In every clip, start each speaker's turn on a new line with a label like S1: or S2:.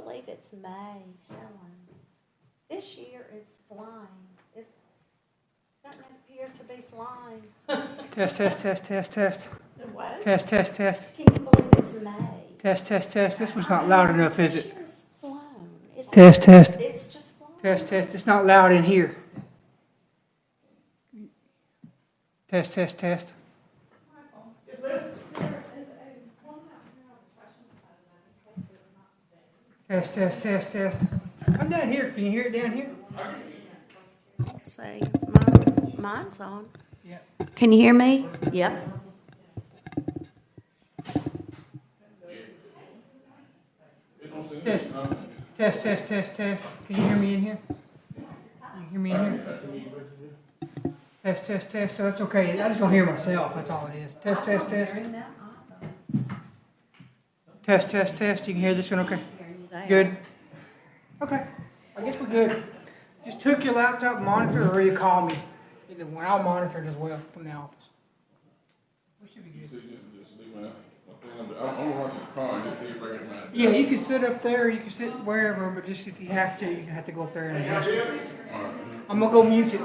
S1: believe it's May, Helen. This year is flying. It doesn't appear to be flying.
S2: Test.
S1: What?
S2: Test.
S1: Can you believe it's May?
S2: Test. This one's not loud enough, is
S1: This
S2: it?
S1: year is flown.
S2: Test.
S1: It's just flown.
S2: Test. It's not loud in here. Test. Test. Come down here. Can you hear it down here?
S1: Let's see. Mine's on.
S2: Yep.
S1: Can you hear me? Yep.
S2: Test. Can you hear me in here? Can you hear me in here? Test. So that's okay. I just don't hear myself. That's all it is. Test. Test. You can hear this one okay? Good. Okay. I guess we're good. Just took your laptop monitor or you call me. Either one. I'll monitor it as well from the office. We should be good.
S3: I'm gonna watch the car and just see if I can find it.
S2: Yeah, you can sit up there, you can sit wherever, but just if you have to, you have to go up there and adjust it. I'm gonna go mute it.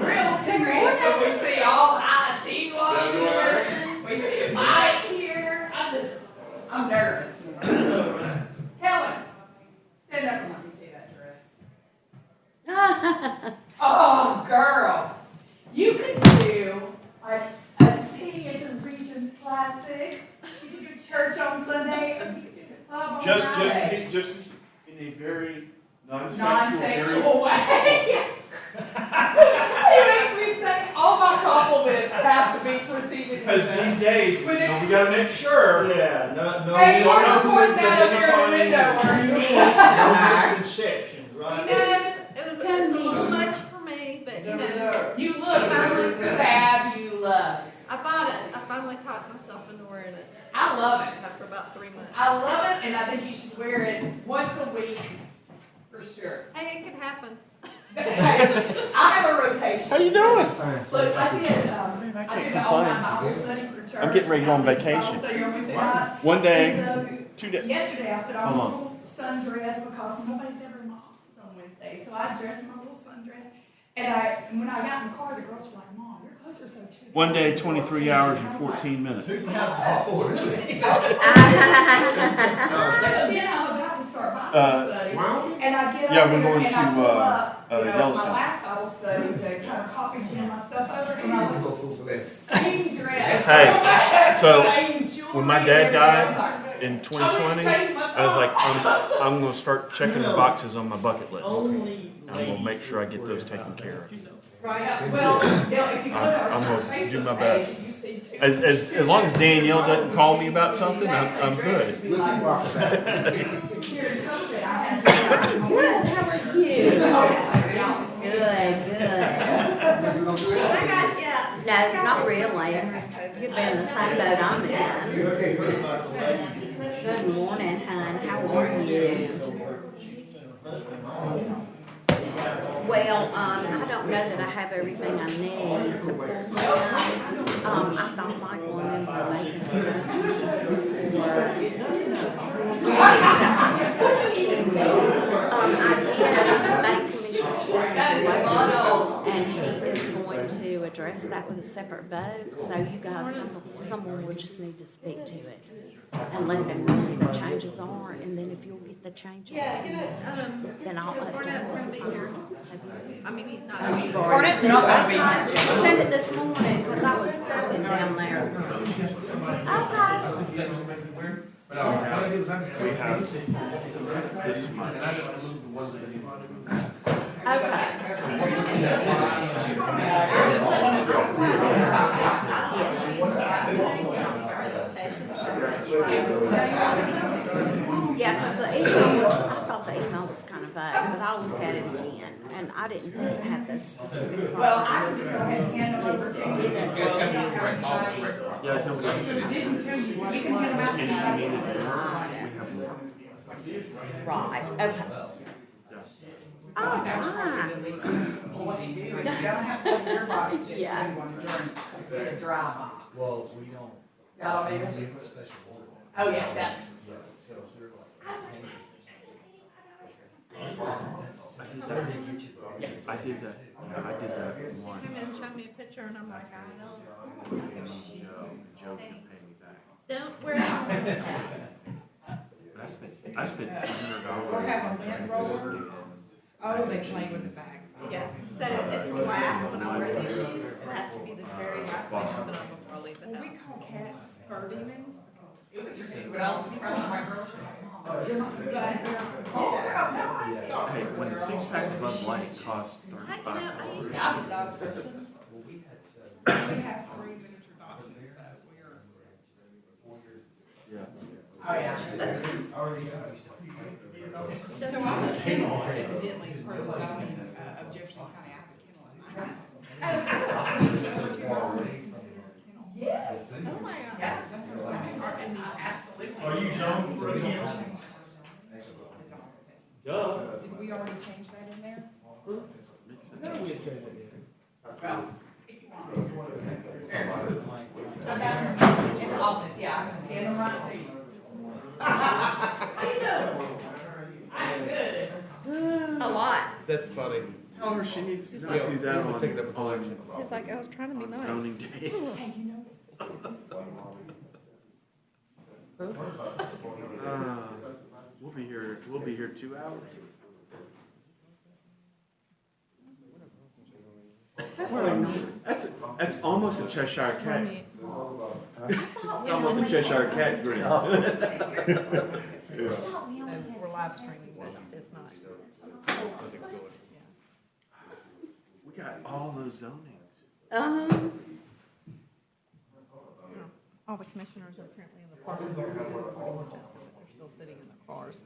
S4: Real serious. So we see all the IT walking here. We see Mike here. I'm nervous. Helen, stand up and let me see that dress. Oh, girl. You could do like a tea at the Regents Classic. You could do church on Sunday. Or you could do the club on Friday.
S5: Just in a very non-sexual
S4: way. He makes me say all my compliments have to be preceded.
S5: Because these days, we gotta make sure.
S6: Yeah, no.
S4: Hey, you want to point that up there in the window, are you?
S6: No misconceptions, right?
S7: It was a little much for me, but
S4: You look fabulous.
S7: I bought it. I finally talked myself into wearing it.
S4: I love it.
S7: After about 3 months.
S4: I love it, and I think you should wear it once a week for sure.
S7: Hey, it can happen.
S4: Hey, I have a rotation.
S5: How you doing?
S4: Look, I did my online Bible study for church.
S5: I'm getting ready to go on vacation.
S4: Bible study on Wednesday night.
S5: One day,
S4: And
S5: 2 days.
S4: yesterday I put on
S5: Hold
S4: my
S5: on.
S4: little sundress because nobody's ever mom on Wednesday. So I dressed in my little sundress. And when I got in the car, the girls were like, Mom, your clothes are so too.
S5: One day, 23 hours and 14 minutes.
S4: So then I'm about to start Bible study. And I get
S5: Yeah,
S4: up
S5: we're
S4: there
S5: going
S4: and
S5: to,
S4: I pull up, my
S5: Yellowstone.
S4: last Bible study to kind of copy some of my stuff over. And I was same dress.
S5: Hey, so
S4: same jewelry,
S5: when my dad died
S4: everything.
S5: in 2020, I was like, I'm going to start checking the boxes on my bucket list. I'm going to make sure I get those taken care of.
S4: Right. Well, if you go to our
S5: I'm
S4: church
S5: going to do
S4: Facebook
S5: my
S4: page,
S5: best.
S4: you see two
S5: As long as Danielle doesn't call me about something, I'm good.
S4: Here in COVID, I had
S1: Good. How are you? Good. No, not really. You've been in the same boat I'm in. Good morning, hon. How are you? Well, I don't know that I have everything I need to pull down. I thought Michael and them were making I did a bank commissioner.
S4: That is spot on.
S1: And he is going to address that with a separate vote. So you guys, someone will just need to speak to it and let them know what the changes are. And then if you'll get the changes, then I'll update.
S7: Barnett's going to be here. I mean, he's not.
S4: Barnett's not going to be
S1: I just sent it this morning because I was going down there. Okay.
S5: We have this much.
S1: Yeah, because the email was, I thought the email was kind of vague, but I'll look at it again. And I didn't think it had the specific
S4: Well, I
S1: property
S4: just go ahead and hand them over
S1: listed,
S4: to
S1: did
S4: you.
S1: it?
S5: Yeah, it's nobody else.
S4: Didn't tell you what it was.
S1: Right, okay. Oh, fine.
S4: You don't have to put your box.
S1: Yeah.
S4: get a dry box.
S8: Well, we don't.
S4: Y'all don't
S8: We
S4: either?
S8: get special order.
S4: Oh, yeah, that's.
S8: Yeah, so if they're like.
S5: I did that. I did that one.
S7: Come in and show me a picture, and I'm like, I know.
S5: And Joe can pay me back.
S7: Don't worry.
S5: But I spent $200
S4: Or have a
S5: trying
S4: mint
S5: to
S4: roller.
S5: order it.
S4: Oh, they play with the bags.
S7: Yes, so it's last when I wear these shoes. It has to be the very last thing I put on before I leave the
S4: Well, we
S7: house.
S4: call cats fur demons because it was just stupid. I was around my girls.
S5: Hey, when a six-pack of Bud Light costs
S7: I
S5: $35.
S7: used to.
S4: I'm a dog person. We have 3 miniature dachshunds, so we're.
S5: Yeah.
S4: Oh, yeah. So I was evidently per the zoning of Jefferson County Apple Kennel. Yes. Oh my God. Yeah, that's what I'm saying. And these absolutely.
S6: Are you zoned for a kennel? Duh.
S4: Did we already change that in there?
S5: Makes sense.
S6: No, we had turned it in.
S4: Well, if you want. So down in the office, yeah, I can stand them right to you. How you doing? I'm good.
S7: A lot.
S6: That's funny.
S5: Tell her she needs to not do that on
S7: He's like, I was trying to be nice.
S5: zoning days.
S4: Hey, you know.
S5: We'll be here 2 hours. That's almost a Cheshire cat. It's almost a Cheshire cat grin.
S7: We're live streaming, but it's not.
S5: We got all those zonings.
S7: All the commissioners are currently in the park. They're still sitting in the cars.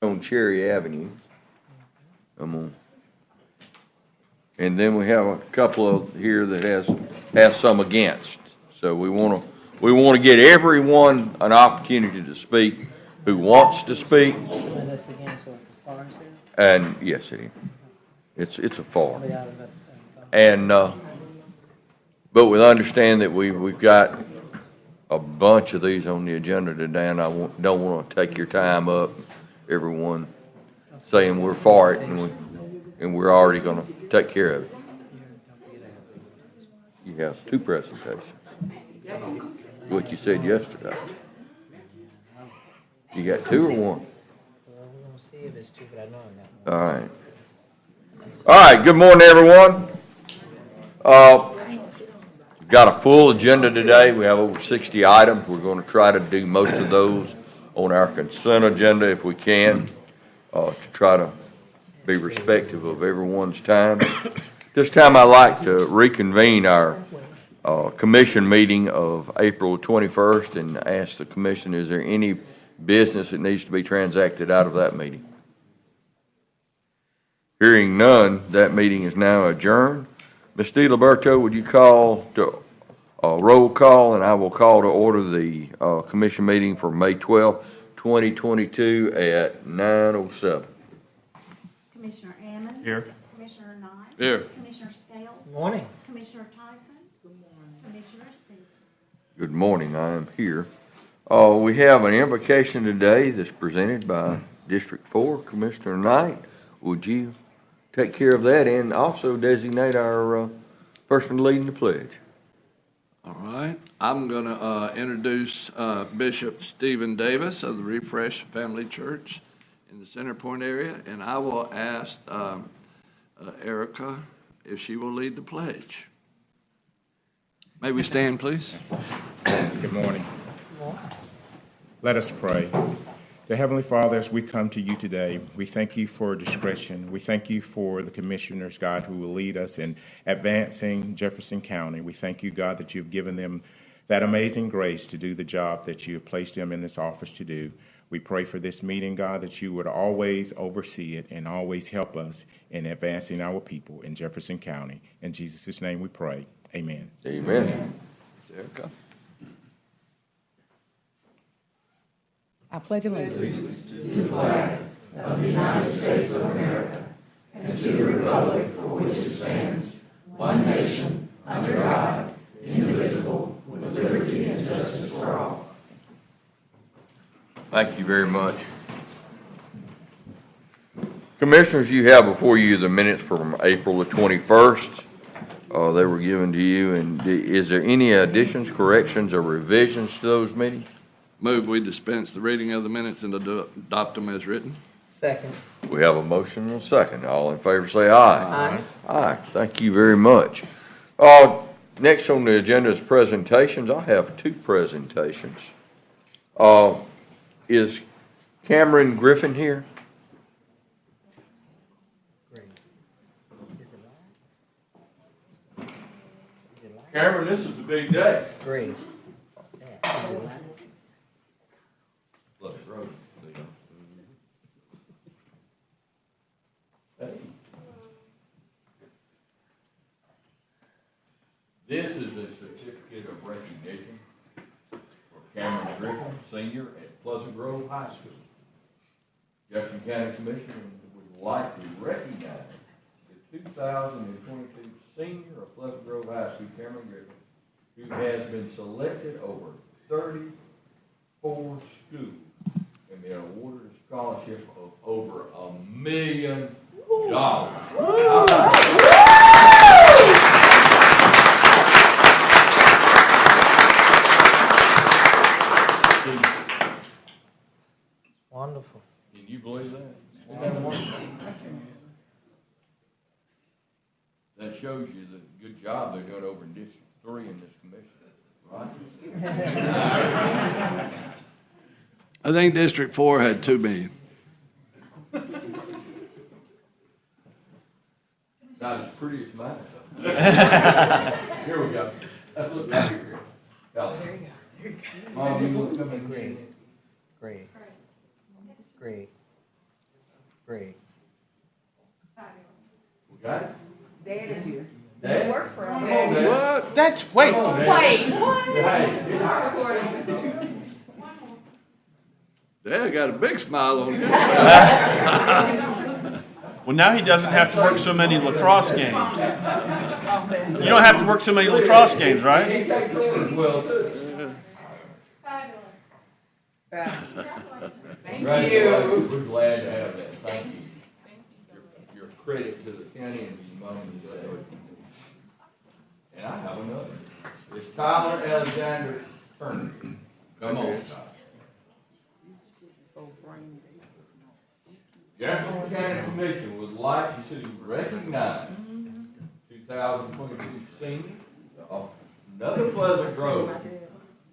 S9: on Cherry Avenue. Come on. And then we have a couple of here that has some against. So we want to get everyone an opportunity to speak who wants to speak.
S6: And that's against what, the forest here?
S9: And yes, it is. It's a farm. And but we understand that we've got a bunch of these on the agenda today, and I don't want to take your time up. Everyone saying we're for it, and we're already going to take care of it. You have 2 presentations. What you said yesterday. You got 2 or 1?
S6: Well, we're gonna see if it's 2, but I know I got 1.
S9: All right. All right. Good morning, everyone. Got a full agenda today. We have over 60 items. We're going to try to do most of those on our consent agenda if we can, to try to be respectful of everyone's time. This time I'd like to reconvene our commission meeting of April 21st and ask the commission, is there any business that needs to be transacted out of that meeting? Hearing none, that meeting is now adjourned. Ms. DiLiberto, would you call to roll call, and I will call to order the commission meeting for May 12, 2022 at 9:07.
S1: Commissioner Ammons?
S5: Here.
S1: Commissioner Knight?
S9: Here.
S1: Commissioner Scales?
S6: Good morning.
S1: Commissioner Tyson? Good morning. Commissioner Stevens?
S9: Good morning, I am here. We have an invocation today that's presented by District 4, Commissioner Knight. Would you take care of that and also designate our person leading the pledge?
S10: All right. I'm going to introduce Bishop Stephen Davis of the Refresh Family Church in the Center Point area, and I will ask Erica if she will lead the pledge. May we stand, please?
S11: Good morning. Let us pray. Dear Heavenly Father, as we come to you today, we thank you for discretion. We thank you for the commissioners, God, who will lead us in advancing Jefferson County. We thank you, God, that you've given them that amazing grace to do the job that you have placed them in this office to do. We pray for this meeting, God, that you would always oversee it and always help us in advancing our people in Jefferson County. In Jesus' name we pray. Amen.
S9: Amen. Erica.
S6: I pledge allegiance
S12: to the flag of the United States of America and to the republic for which it stands, one nation, under God, indivisible, with liberty and justice for all.
S9: Thank you very much. Commissioners, you have before you the minutes from April the 21st. They were given to you. And is there any additions, corrections, or revisions to those meetings?
S10: Move we dispense the reading of the minutes and adopt them as written.
S6: Second.
S9: We have a motion and a second. All in favor say aye. Aye. Aye. Thank you very much. Next on the agenda is presentations. I have 2 presentations. Is Cameron Griffin here? Cameron, this is a big day.
S6: Great. Yeah. Is it live?
S9: This is a certificate of recognition for Cameron Griffin, senior at Pleasant Grove High School. Jefferson County Commission would like to recognize the 2022 senior of Pleasant Grove High School, Cameron Griffin, who has been selected over 34 schools and been awarded a scholarship of over $1 million.
S6: Wonderful.
S9: Can you believe that? Isn't that wonderful? That shows you the good job they're doing over in District 3 in this commission, right?
S10: I think District 4 had 2 million.
S9: Not as pretty as mine, though. Here we go. Let's look right here. There you go. Mom, you look up and
S6: Great. Great. Great. Great.
S10: We got it?
S4: Dad is here.
S10: Dad?
S4: Works for us.
S10: What?
S2: That's, wait.
S4: Wait, what?
S10: Hey,
S4: It's our recording.
S10: Dad got a big smile on his
S5: Well, now he doesn't have to work so many lacrosse games. You don't have to work so many lacrosse games, right?
S10: He takes care of well, too.
S4: Thank you.
S10: We're glad to have that. Thank you. Your credit to the county and to your mom and dad. And I have another. It's Tyler Alexander Turner. Come on, Tyler. Jackson County Commission would like to recognize 2022 senior, another Pleasant Grove.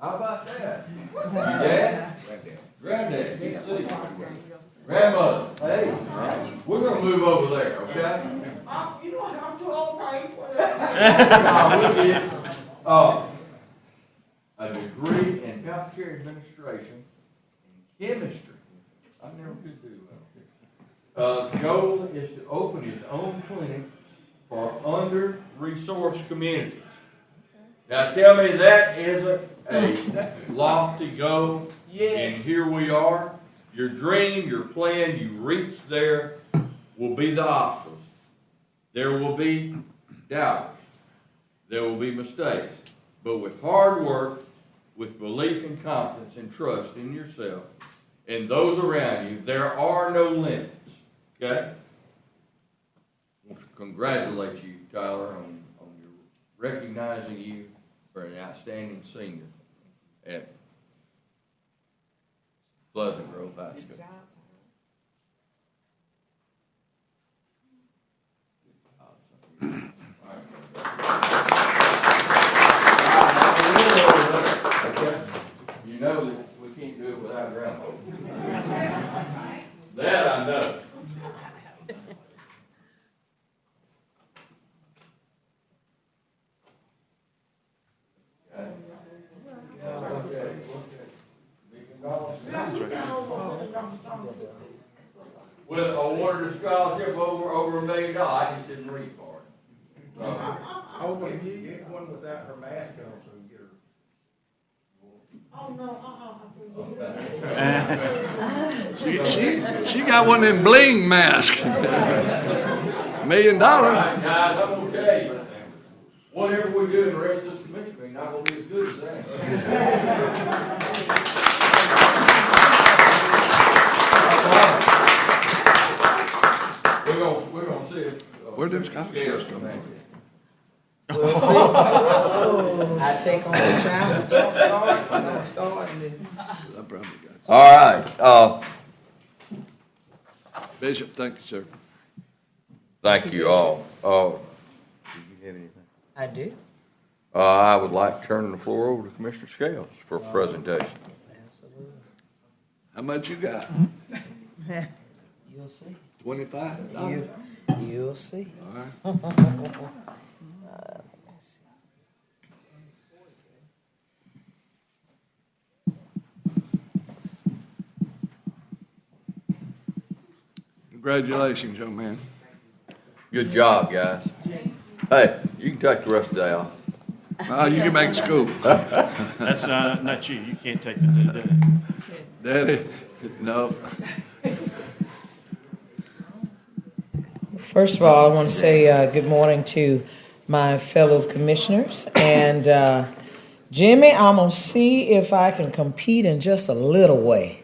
S10: How about that? Your dad? Granddad, good to see you. Grandmother, hey, we're gonna move over there, okay?
S4: You know, I'm too old to pay for that.
S10: A degree in healthcare administration and chemistry. I never could do that. Goal is to open his own clinic for under-resourced communities. Now tell me that isn't a lofty goal?
S2: Yes.
S10: And here we are. Your dream, your plan, you reach there will be the obstacles. There will be doubters. There will be mistakes. But with hard work, with belief and confidence and trust in yourself and those around you, there are no limits. Okay? I want to congratulate you, Tyler, on your recognizing you for an outstanding senior at Pleasant Grove High School. You know that we can't do it without Grandma. That I know. With awarded a scholarship over $1 million. I just didn't read for it. So,
S8: Get one without her mask on so you get her.
S10: oh no, she got one of them bling masks. $1 million.
S5: All right, guys, I'm gonna tell you, whatever we do in the rest of this commission meeting, not gonna be as good as that. We're gonna see if
S10: where them scholarships come from?
S6: We'll see. I take on the challenge. Don't start, and then.
S9: All right.
S10: Bishop, thank you, sir.
S9: Thank you all. Did you have anything?
S6: I do.
S9: I would like to turn the floor over to Commissioner Scales for a presentation.
S6: Absolutely.
S10: How much you got?
S6: You'll see.
S10: $25.
S6: You'll see.
S10: All right. Congratulations, young man.
S9: Good job, guys. Hey, you can take the rest of the day off.
S10: You can make school.
S5: That's not you. You can't take the
S10: Daddy, no.
S6: First of all, I want to say good morning to my fellow commissioners. And Jimmy, I'm going to see if I can compete in just a little way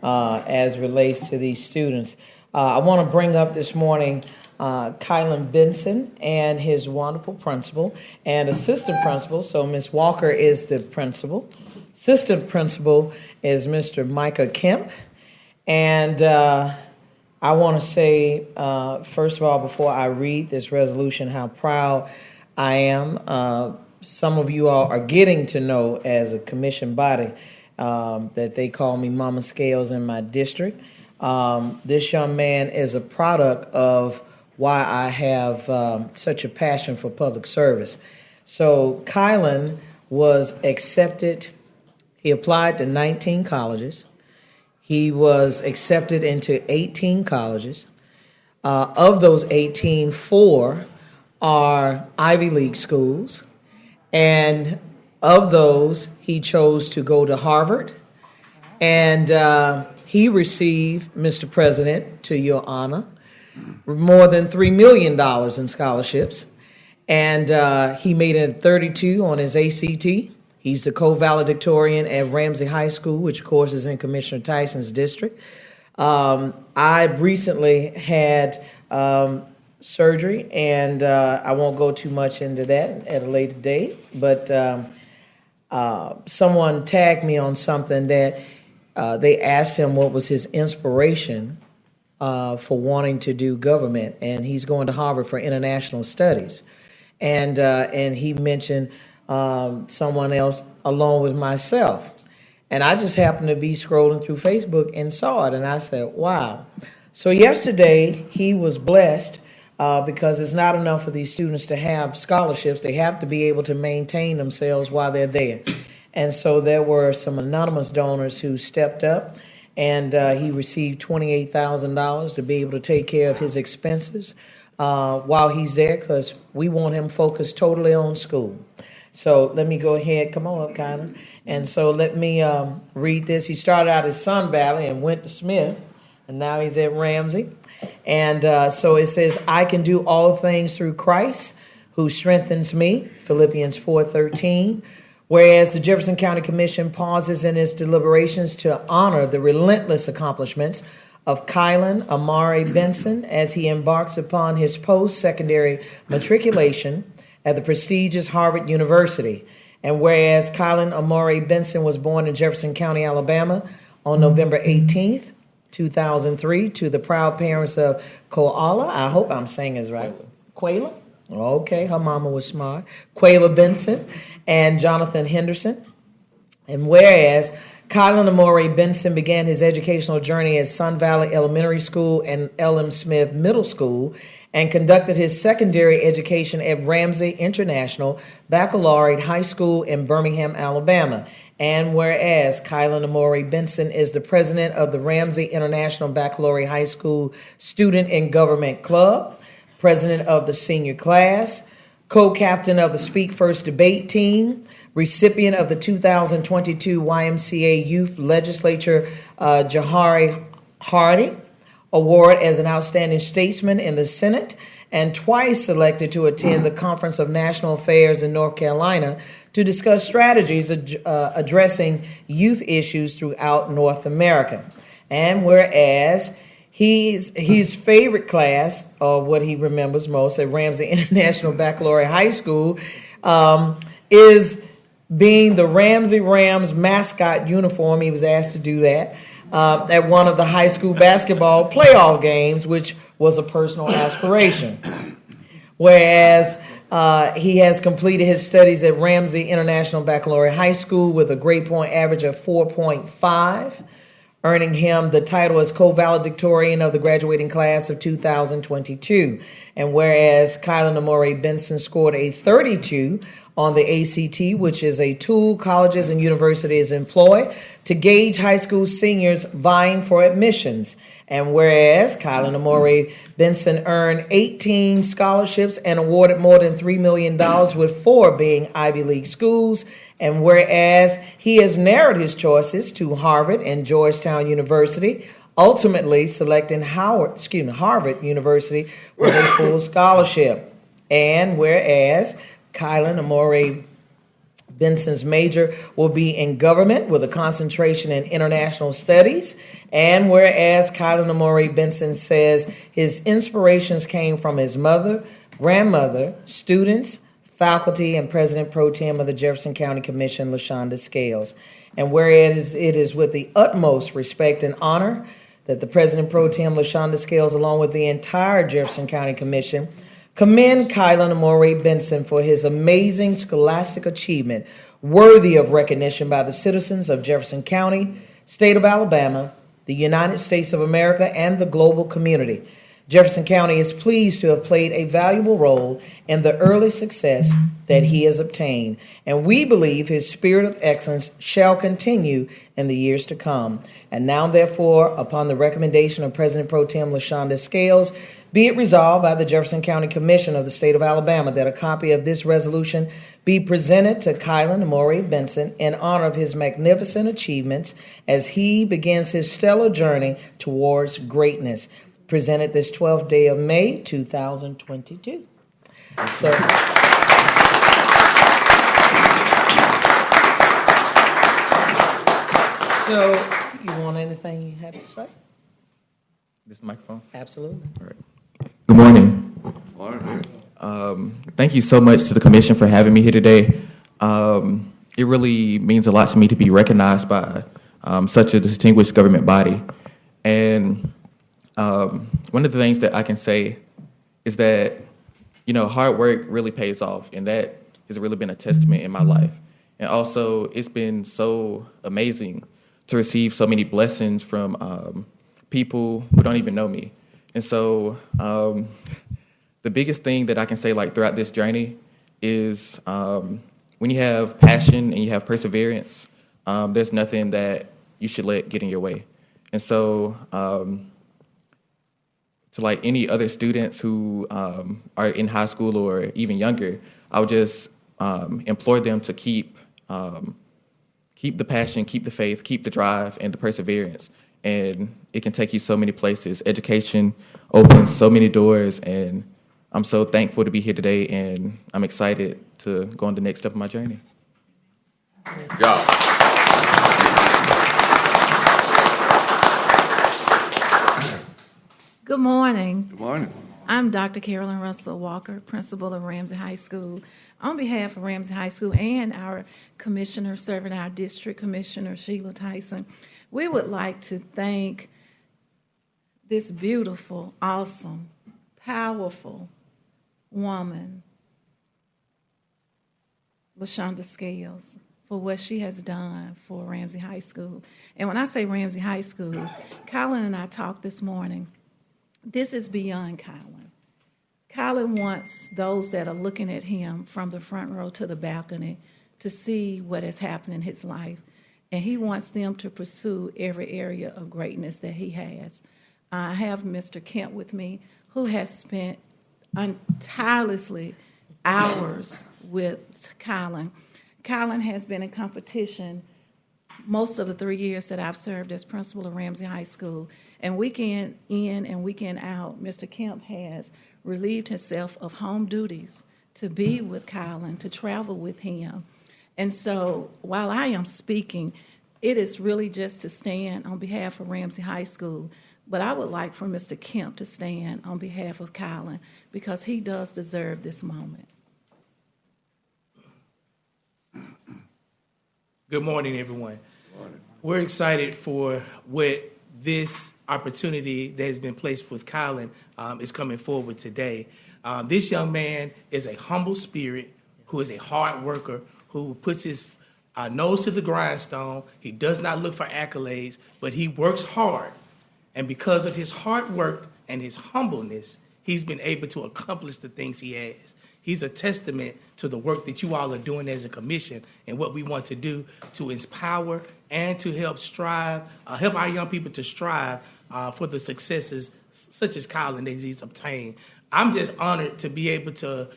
S6: as relates to these students. I want to bring up this morning Kylan Benson and his wonderful principal and assistant principal. So Ms. Walker is the principal. Assistant principal is Mr. Micah Kemp. And I want to say, first of all, before I read this resolution, how proud I am. Some of you all are getting to know as a commission body that they call me Mama Scales in my district. This young man is a product of why I have such a passion for public service. So Kylan was accepted. He applied to 19 colleges. He was accepted into 18 colleges. Of those 18, 4 are Ivy League schools. And of those, he chose to go to Harvard. And he received, Mr. President, to your honor, more than $3 million in scholarships. And he made it at 32 on his ACT. He's the co-valedictorian at Ramsey High School, which, of course, is in Commissioner Tyson's district. I recently had surgery, and I won't go too much into that at a later date, but someone tagged me on something that they asked him what was his inspiration for wanting to do government, and he's going to Harvard for international studies. And he mentioned someone else along with myself. And I just happened to be scrolling through Facebook and saw it, and I said, wow. So yesterday, he was blessed because it's not enough for these students to have scholarships. They have to be able to maintain themselves while they're there. And so there were some anonymous donors who stepped up, and he received $28,000 to be able to take care of his expenses while he's there, because we want him focused totally on school. So let me go ahead. Come on up, Kylan. And so let me read this. He started out at Sun Valley and went to Smith, and now he's at Ramsey. And so it says, I can do all things through Christ who strengthens me, Philippians 4:13. Whereas the Jefferson County Commission pauses in its deliberations to honor the relentless accomplishments of Kylan Amari Benson as he embarks upon his post-secondary matriculation at the prestigious Harvard University. And whereas Kylan Amari Benson was born in Jefferson County, Alabama on November 18th, 2003, to the proud parents of Koala, I hope I'm saying this right, Quayla? Okay, her mama was smart. Quayla Benson and Jonathan Henderson. And whereas Kylan Amari Benson began his educational journey at Sun Valley Elementary School and L.M. Smith Middle School and conducted his secondary education at Ramsey International Baccalaureate High School in Birmingham, Alabama. And whereas Kylan Amari Benson is the president of the Ramsey International Baccalaureate High School Student in Government Club, president of the senior class, co-captain of the Speak First debate team, recipient of the 2022 YMCA Youth Legislature Jahari Hardy Award as an outstanding statesman in the Senate, and twice selected to attend the Conference of National Affairs in North Carolina to discuss strategies addressing youth issues throughout North America. And whereas his favorite class, or what he remembers most at Ramsey International Baccalaureate High School, is being the Ramsey Rams mascot uniform. He was asked to do that at one of the high school basketball playoff games, which was a personal aspiration. Whereas he has completed his studies at Ramsey International Baccalaureate High School with a grade point average of 4.5, earning him the title as co-valedictorian of the graduating class of 2022. And whereas Kylan Amari Benson scored a 32 on the ACT, which is a tool colleges and universities employ to gauge high school seniors vying for admissions. And whereas Kylan Amari Benson earned 18 scholarships and awarded more than $3 million, with 4 being Ivy League schools. And whereas he has narrowed his choices to Harvard and Georgetown University, ultimately selecting Harvard University with a full scholarship. And whereas Kylan Amari Benson's major will be in government with a concentration in international studies. And whereas Kylan Amari Benson says his inspirations came from his mother, grandmother, students, faculty, and President Pro Tem of the Jefferson County Commission, LaShonda Scales. And whereas it is with the utmost respect and honor that the President Pro Tem, LaShonda Scales, along with the entire Jefferson County Commission, commend Kylan Amari Benson for his amazing scholastic achievement, worthy of recognition by the citizens of Jefferson County, state of Alabama, the United States of America, and the global community. Jefferson County is pleased to have played a valuable role in the early success that he has obtained, and we believe his spirit of excellence shall continue in the years to come. And now, therefore, upon the recommendation of President Pro Tem LaShonda Scales, be it resolved by the Jefferson County Commission of the State of Alabama that a copy of this resolution be presented to Kylan Amore Benson in honor of his magnificent achievements as he begins his stellar journey towards greatness. Presented this 12th day of May, 2022. So, you want anything you have to say?
S13: This microphone?
S6: Absolutely.
S13: All right. Good morning.
S10: Morning.
S13: Thank you so much to the commission for having me here today. It really means a lot to me to be recognized by such a distinguished government body. And one of the things that I can say is that, hard work really pays off, and that has really been a testament in my life. And also, it's been so amazing to receive so many blessings from people who don't even know me. And so the biggest thing that I can say throughout this journey is when you have passion and you have perseverance, there's nothing that you should let get in your way. And so to any other students who are in high school or even younger, I would just implore them to keep the passion, keep the faith, keep the drive, and the perseverance. And it can take you so many places. Education opens so many doors, and I'm so thankful to be here today, and I'm excited to go on the next step of my journey.
S10: Yeah.
S14: Good morning.
S10: Good morning.
S14: I'm Dr. Carolyn Russell Walker, principal of Ramsey High School. On behalf of Ramsey High School and our commissioner serving our district, Commissioner Sheila Tyson, we would like to thank this beautiful, awesome, powerful woman, LaShonda Scales, for what she has done for Ramsey High School. And when I say Ramsey High School, Colin and I talked this morning. This is beyond Colin. Colin wants those that are looking at him from the front row to the balcony to see what has happened in his life. And he wants them to pursue every area of greatness that he has. I have Mr. Kemp with me, who has spent tirelessly hours with Colin. Colin has been in competition most of the 3 years that I've served as principal of Ramsey High School. And weekend in and weekend out, Mr. Kemp has relieved himself of home duties to be with Colin, to travel with him. And so while I am speaking, it is really just to stand on behalf of Ramsey High School. But I would like for Mr. Kemp to stand on behalf of Colin, because he does deserve this moment.
S15: Good morning, everyone. Good morning. We're excited for what this opportunity that has been placed with Colin is coming forward today. This young man is a humble spirit who is a hard worker, who puts his nose to the grindstone. He does not look for accolades, but he works hard. And because of his hard work and his humbleness, he's been able to accomplish the things he has. He's a testament to the work that you all are doing as a commission and what we want to do to empower and to help help our young people to strive for the successes such as Colin that he's obtained. I'm just honored to be able to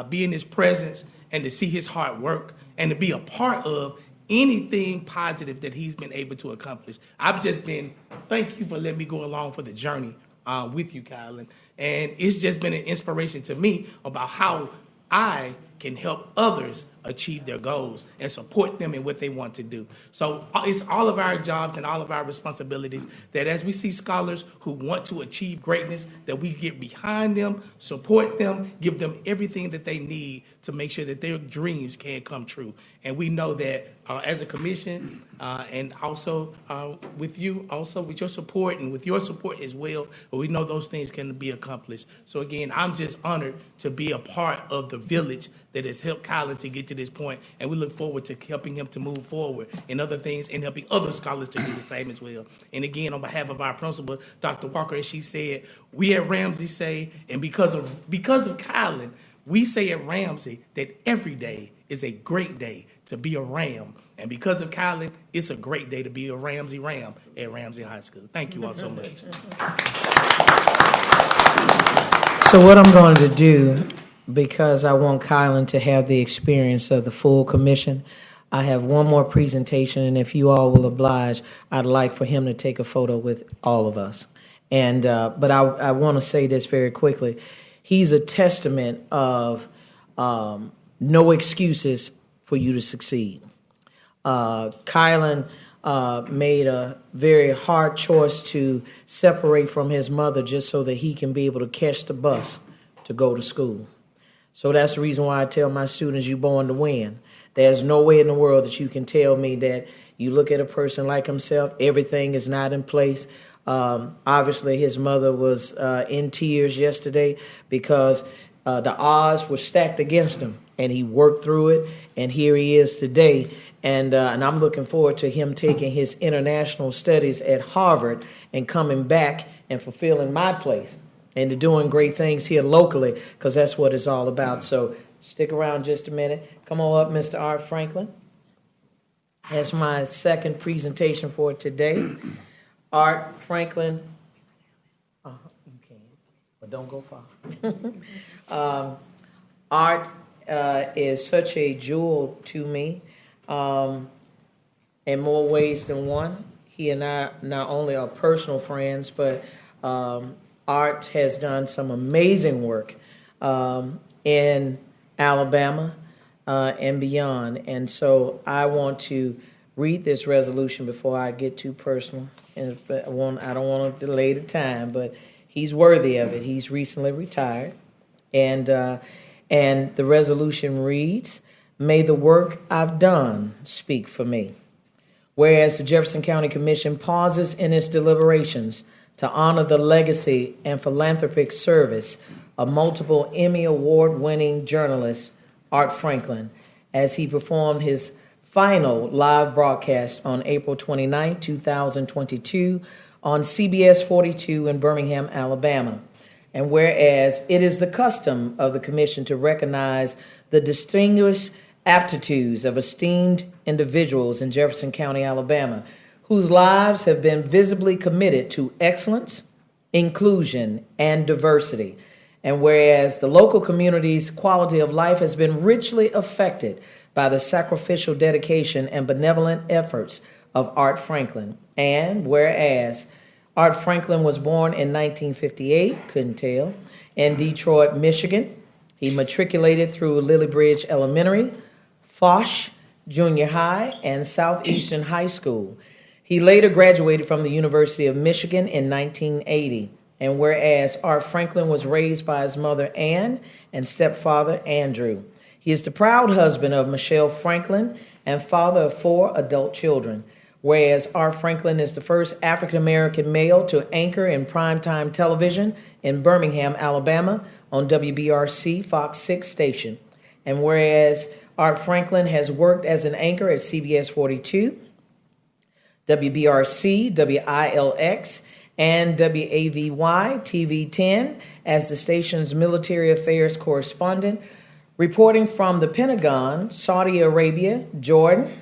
S15: be in his presence and to see his hard work and to be a part of anything positive that he's been able to accomplish. Thank you for letting me go along for the journey with you, Colin. And it's just been an inspiration to me about how I can help others achieve their goals and support them in what they want to do. So it's all of our jobs and all of our responsibilities that as we see scholars who want to achieve greatness, that we get behind them, support them, give them everything that they need to make sure that their dreams can come true. And we know that as a commission and also with you, also with your support and with your support as well, we know those things can be accomplished. So again, I'm just honored to be a part of the village that has helped Kylan to get to this point, and we look forward to helping him to move forward in other things and helping other scholars to do the same as well. And again, on behalf of our principal, Dr. Walker, as she said, we at Ramsey say, and because of Kylan, we say at Ramsey that every day is a great day to be a Ram. And because of Kylan, it's a great day to be a Ramsey Ram at Ramsey High School. Thank you all so much.
S6: So what I'm going to do, because I want Kylan to have the experience of the full commission, I have one more presentation, and if you all will oblige, I'd like for him to take a photo with all of us. And but I want to say this very quickly. He's a testament of no excuses for you to succeed. Kylan made a very hard choice to separate from his mother just so that he can be able to catch the bus to go to school. So that's the reason why I tell my students, you're born to win. There's no way in the world that you can tell me that you look at a person like himself, everything is not in place. Obviously, his mother was in tears yesterday because the odds were stacked against him, and he worked through it, and here he is today. And I'm looking forward to him taking his international studies at Harvard and coming back and fulfilling my place and to doing great things here locally, because that's what it's all about. So stick around just a minute. Come on up, Mr. Art Franklin. That's my second presentation for today. Art Franklin. You can, but don't go far. Art is such a jewel to me in more ways than one. He and I not only are personal friends, but Art has done some amazing work in Alabama and beyond. And so I want to read this resolution before I get too personal. And I don't want to delay the time, but he's worthy of it. He's recently retired. And the resolution reads, "May the work I've done speak for me." Whereas the Jefferson County Commission pauses in its deliberations to honor the legacy and philanthropic service of multiple Emmy Award-winning journalist Art Franklin as he performed his final live broadcast on April 29, 2022 on CBS 42 in Birmingham, Alabama. And whereas it is the custom of the Commission to recognize the distinguished aptitudes of esteemed individuals in Jefferson County, Alabama, whose lives have been visibly committed to excellence, inclusion, and diversity. And whereas the local community's quality of life has been richly affected by the sacrificial dedication and benevolent efforts of Art Franklin. And whereas Art Franklin was born in 1958, couldn't tell, in Detroit, Michigan. He matriculated through Lily Bridge Elementary, Foch Junior High, and Southeastern High School. He later graduated from the University of Michigan in 1980. And whereas Art Franklin was raised by his mother, Ann, and stepfather, Andrew. He is the proud husband of Michelle Franklin and father of 4 adult children. Whereas Art Franklin is the first African-American male to anchor in primetime television in Birmingham, Alabama on WBRC Fox 6 station. And whereas Art Franklin has worked as an anchor at CBS 42, WBRC, WILX, and WAVY TV 10 as the station's military affairs correspondent, reporting from the Pentagon, Saudi Arabia, Jordan,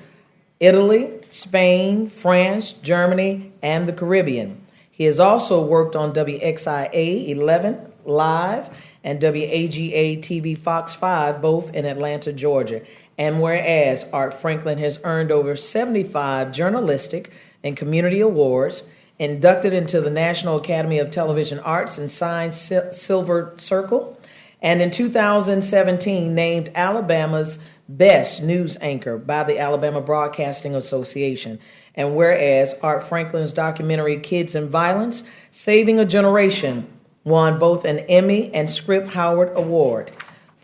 S6: Italy, Spain, France, Germany, and the Caribbean. He has also worked on WXIA 11 Live and WAGA TV Fox 5, both in Atlanta, Georgia. And whereas Art Franklin has earned over 75 journalistic and community awards, inducted into the National Academy of Television Arts and Science Silver Circle, and in 2017 named Alabama's Best News Anchor by the Alabama Broadcasting Association. And whereas Art Franklin's documentary Kids and Violence, Saving a Generation, won both an Emmy and Script Howard Award.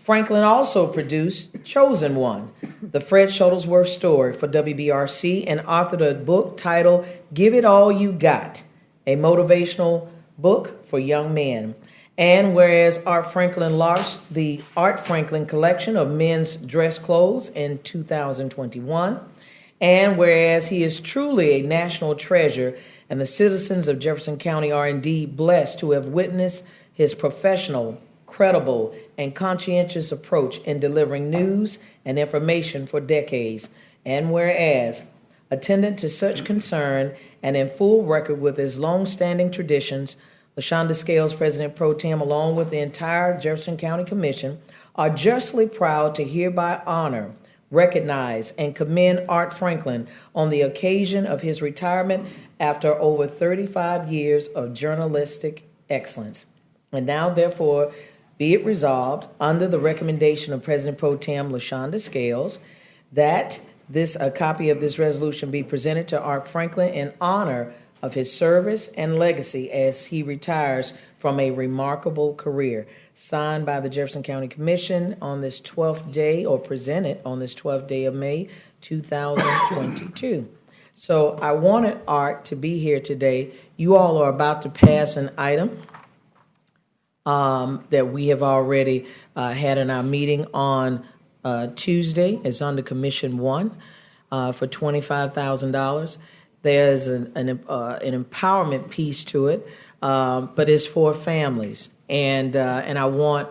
S6: Franklin also produced Chosen One, the Fred Shuttlesworth story for WBRC, and authored a book titled Give It All You Got, a motivational book for young men. And whereas Art Franklin launched the Art Franklin collection of men's dress clothes in 2021, and whereas he is truly a national treasure and the citizens of Jefferson County are indeed blessed to have witnessed his professional, credible, and conscientious approach in delivering news and information for decades, and whereas attendant to such concern and in full record with his long-standing traditions, LaShonda Scales, President Pro Tem, along with the entire Jefferson County Commission, are justly proud to hereby honor, recognize, and commend Art Franklin on the occasion of his retirement after over 35 years of journalistic excellence. And now, therefore, be it resolved, under the recommendation of President Pro Tem LaShonda Scales, that a copy of this resolution be presented to Art Franklin in honor of his service and legacy as he retires from a remarkable career. Signed by the Jefferson County Commission on this 12th day, or presented on this 12th day of May, 2022. So I wanted Art to be here today. You all are about to pass an item that we have already had in our meeting on Tuesday. It's under Commission 1 for $25,000. There's an empowerment piece to it, but it's for families. And I want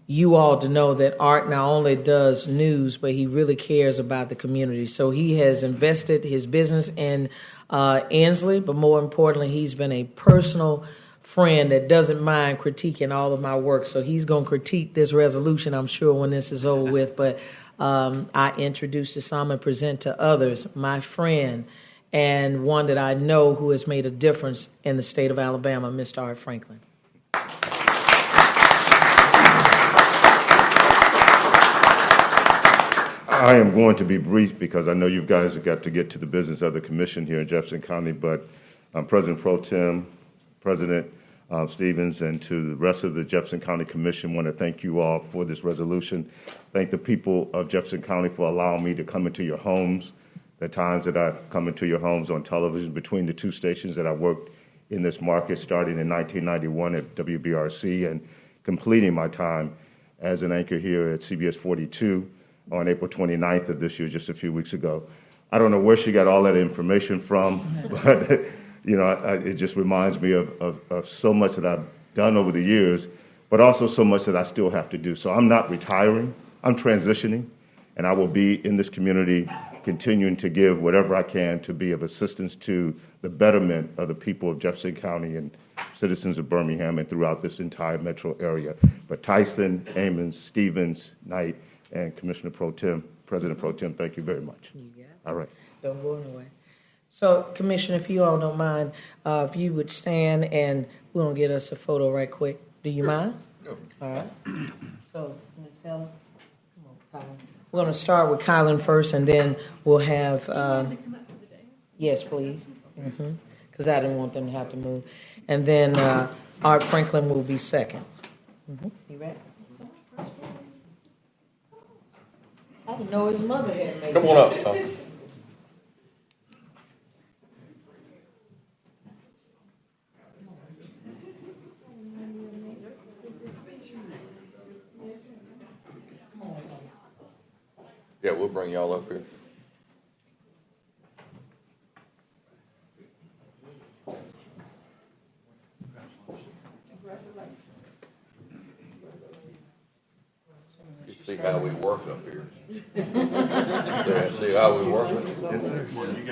S6: you all to know that Art not only does news, but he really cares about the community. So he has invested his business in Inslee, but more importantly, he's been a personal friend that doesn't mind critiquing all of my work. So he's going to critique this resolution, I'm sure, when this is over with. But I introduce to some and present to others my friend and one that I know who has made a difference in the state of Alabama, Mr. Art Franklin.
S11: I am going to be brief because I know you guys have got to get to the business of the commission here in Jefferson County, but President Pro Tem, President Stevens, and to the rest of the Jefferson County Commission, want to thank you all for this resolution. Thank the people of Jefferson County for allowing me to come into your homes. The times that I've come into your homes on television between the two stations that I worked in this market, starting in 1991 at WBRC and completing my time as an anchor here at CBS 42 on April 29th of this year, just a few weeks ago. I don't know where she got all that information from, but it just reminds me of so much that I've done over the years, but also so much that I still have to do. So I'm not retiring, I'm transitioning, and I will be in this community continuing to give whatever I can to be of assistance to the betterment of the people of Jefferson County and citizens of Birmingham and throughout this entire metro area. But Tyson, Ammons, Stevens, Knight, and Commissioner Pro Tem, President Pro Tem, thank you very much.
S6: You got it.
S11: All right.
S6: Don't go anywhere. So, Commissioner, if you all don't mind, if you would stand and we're going to get us a photo right quick. Do you mind?
S11: No.
S6: All right. So, Ms. Helen, come on, Kylan. We're going to start with Kylan first, and then we'll have, yes, please, because I didn't want them to have to move. And then Art Franklin will be second. You ready? I didn't know his mother had made
S9: Come on up, son. Yeah, we'll bring y'all up here. You see how we work up here. See how we work? Yes, sir.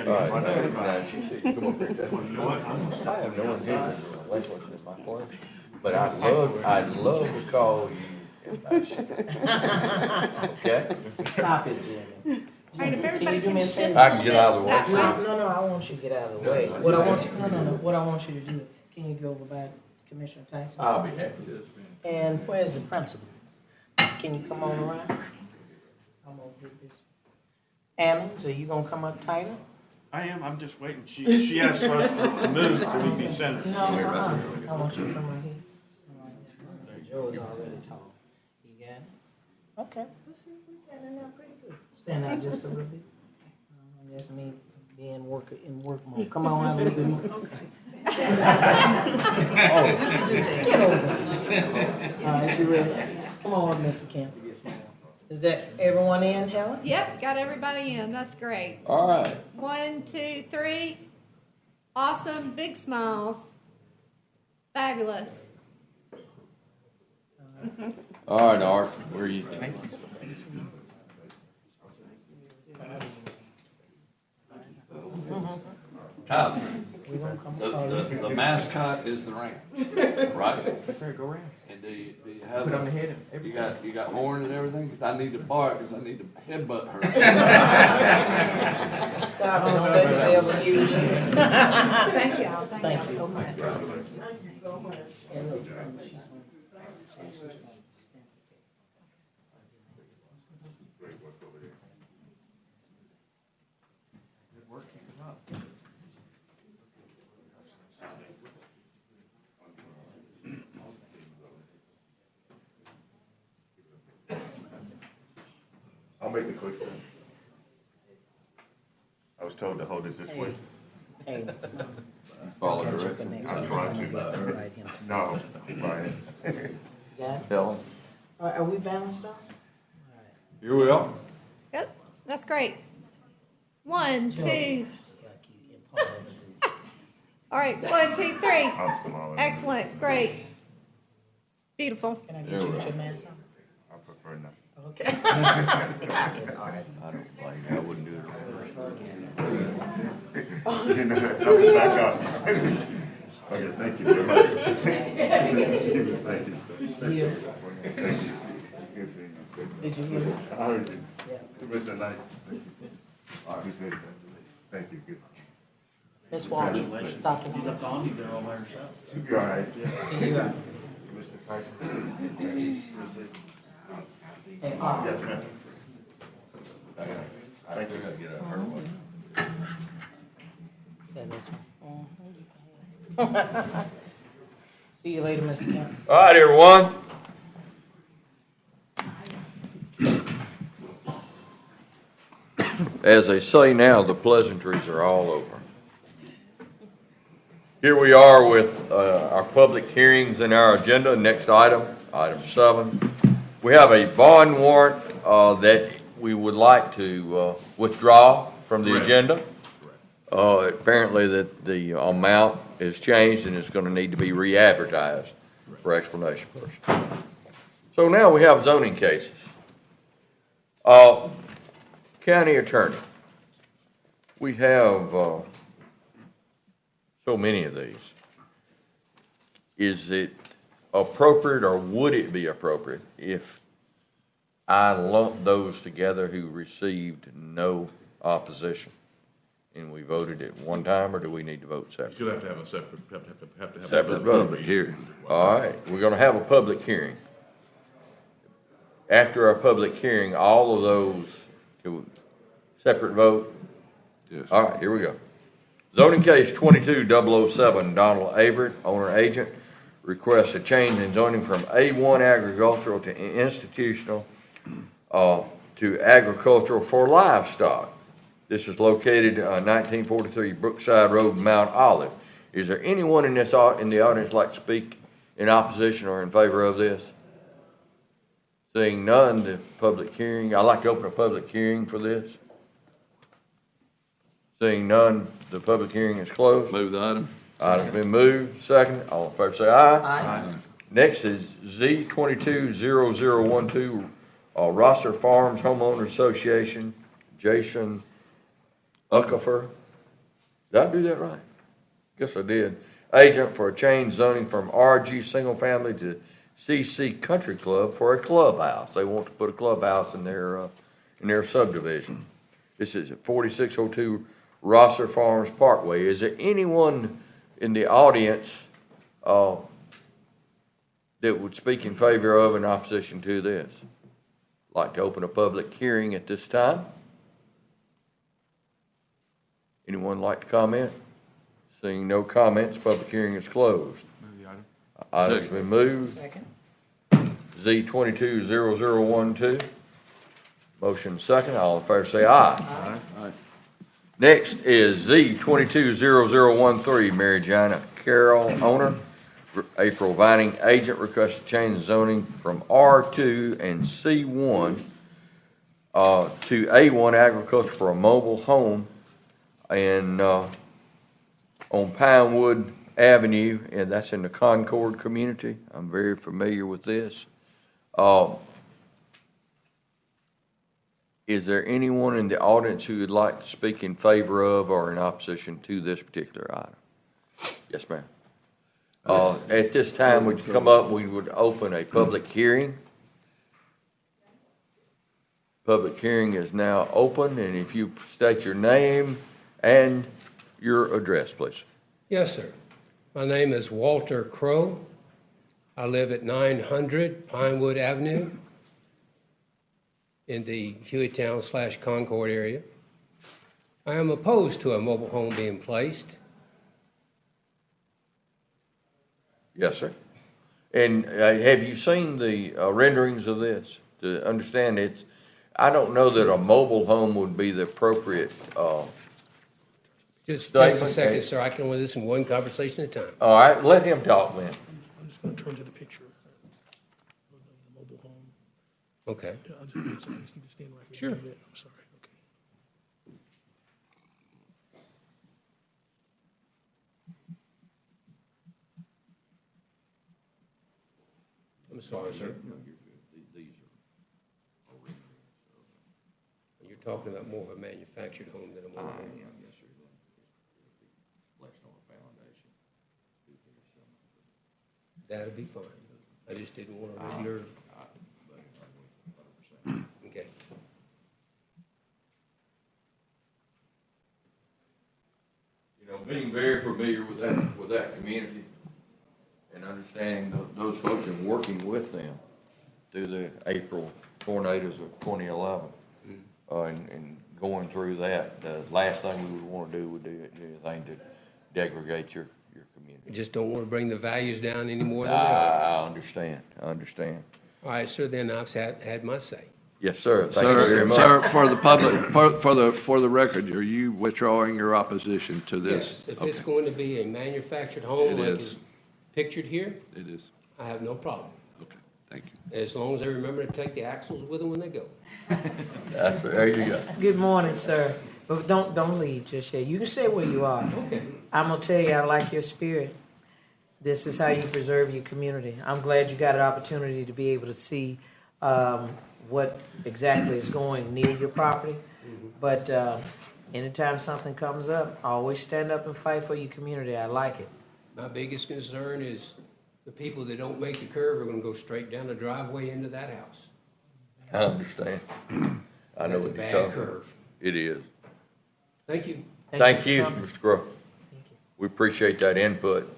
S9: All right, now she see. Come up here, Dad. I have no intention of relinquishing my place, but I'd love to call you okay?
S6: Stop it, Jimmy.
S4: Right, if everybody
S6: Can you do me a
S4: can
S6: favor?
S4: shift
S9: I can get out of the way.
S6: No, I want you to get out of the way. What I want you to do, can you go over by Commissioner Tyson?
S9: I'll be happy to.
S6: And where's the principal? Can you come on around? I'm gonna get this. Ammons, are you gonna come up tighter?
S5: I am. I'm just waiting. She asked us to move till we be centered.
S6: No, I want you to come right here. Joe's already tall. You got it? Okay. Let's see if we got it now pretty good. Stand out just a little bit. That's me being in work mode. Come on out a little bit more. Okay. Oh, get over. right, you ready? Come on, Mr. Kemp. Is that everyone in, Helen?
S7: Yep, got everybody in. That's great.
S10: All right.
S7: 1, 2, 3. Awesome. Big smiles. Fabulous.
S10: All right, Art, where are you? Thank you. Tyler, the mascot is the ram, right?
S13: Sir, go around.
S10: And do you have
S13: Put it on the head and
S10: you got horn and everything? 'Cause I need to bark because I need to headbutt her.
S6: Stop, don't let the devil use you.
S7: Thank y'all. Thank y'all so much.
S8: Thank you so much.
S11: I'll make the quick thing. I was told to hold it this way.
S6: Hey.
S10: Follow direction.
S11: I'm trying to. No, Brian.
S6: Got it?
S10: Helen.
S6: All right, are we balanced on?
S10: Here we are.
S7: Yep, that's great. 1, 2. All right, 1, 2, 3. Excellent, great, beautiful.
S6: Can I get you with your mask on?
S11: I prefer not.
S6: Okay.
S10: I don't blame you. I wouldn't do it.
S11: You know, back up. Okay, thank you very much. Thank you.
S6: Did you hear me?
S11: I heard you. Mr. Knight. Thank you. Good.
S6: Miss Walsh, Dr.
S5: You left Andy there all by herself.
S11: You're all right.
S6: Yeah, you are.
S11: Mr. Tyson.
S6: Hey,
S11: Yes, ma'am.
S10: Thank you. Gotta get up her way.
S6: See you later, Mr. Kemp.
S9: All right, everyone. As they say now, the pleasantries are all over. Here we are with our public hearings in our agenda. Next item, item 7. We have a bond warrant that we would like to withdraw from the agenda. Apparently that the amount has changed and it's going to need to be re-advertised for explanation first. So now we have zoning cases. County Attorney, we have so many of these. Is it appropriate, or would it be appropriate if I lump those together who received no opposition, and we voted at one time, or do we need to vote separately?
S3: You'll have to have a separate,
S9: Separate vote.
S10: Hearing.
S9: All right, we're going to have a public hearing. After our public hearing, all of those, separate vote?
S10: Yes.
S9: All right, here we go. Zoning case 22007, Donald Averett, owner agent, requests a change in zoning from A1 agricultural to institutional to agricultural for livestock. This is located 1943 Brookside Road, Mount Olive. Is there anyone in the audience like to speak in opposition or in favor of this? Seeing none, the public hearing. I'd like to open a public hearing for this. Seeing none, the public hearing is closed.
S10: Move the item.
S9: Item's been moved. Second. All in favor say aye.
S6: Aye.
S9: Next is Z220012, Rosser Farms Homeowners Association, Jason Uckifer. Did I do that right? Guess I did. Agent for a change zoning from RG Single Family to CC Country Club for a clubhouse. They want to put a clubhouse in their subdivision. This is at 4602 Rosser Farms Parkway. Is there anyone in the audience that would speak in favor of and opposition to this? Like to open a public hearing at this time? Anyone like to comment? Seeing no comments, public hearing is closed.
S3: Move the item.
S9: Item's been moved.
S6: Second.
S9: Z220012. Motion second. All in favor say aye.
S10: Aye.
S9: Next is Z220013, Mary Jana Carroll, owner, April Vining agent requests to change zoning from R2 and C1 to A1 agriculture for a mobile home and on Pinewood Avenue, and that's in the Concord community. I'm very familiar with this. Is there anyone in the audience who would like to speak in favor of or in opposition to this particular item? Yes, ma'am. At this time, would you come up, we would open a public hearing. Public hearing is now open, and if you state your name and your address, please.
S16: Yes, sir. My name is Walter Crow. I live at 900 Pinewood Avenue in the Hueytown/Concord area. I am opposed to a mobile home being placed.
S9: Yes, sir. And have you seen the renderings of this? To understand it's, I don't know that a mobile home would be the appropriate
S16: Just a second, sir. I can only listen one conversation at a time.
S9: All right, let him talk then.
S17: I'm just going to turn to the picture of the mobile home.
S16: Okay.
S17: I'll just need to stand right
S16: Sure.
S17: here. I'm sorry. Okay.
S16: I'm sorry, sir. You're talking about more of a manufactured home than a mobile home.
S9: Yes, sir. Placed on a foundation.
S16: That'd be fine. I just didn't want a regular. Okay.
S9: You know, being very familiar with that community and understanding those folks and working with them through the April tornadoes of 2011, and going through that, the last thing we would want to do would do anything to degrade your community.
S16: You just don't want to bring the values down any more than they
S9: I understand.
S16: All right, sir. Then I've had my say.
S9: Yes, sir. Thank you very much.
S10: Sir, for the public, for the record, are you withdrawing your opposition to this?
S16: Yes. If it's going to be a manufactured home like is pictured here,
S10: it is.
S16: I have no problem.
S10: Okay, thank you.
S16: As long as they remember to take the axles with them when they go.
S9: There you go.
S6: Good morning, sir. But don't leave just yet. You can stay where you are.
S16: Okay.
S6: I'm gonna tell you, I like your spirit. This is how you preserve your community. I'm glad you got an opportunity to be able to see what exactly is going near your property. But anytime something comes up, always stand up and fight for your community. I like it.
S16: My biggest concern is the people that don't make the curve are going to go straight down the driveway into that house.
S9: I understand. I know
S16: That's
S9: what
S16: a
S9: you're
S16: bad
S9: talking
S16: curve.
S9: about. It is.
S16: Thank you.
S9: Thank you, Mr. Grow. We appreciate that input.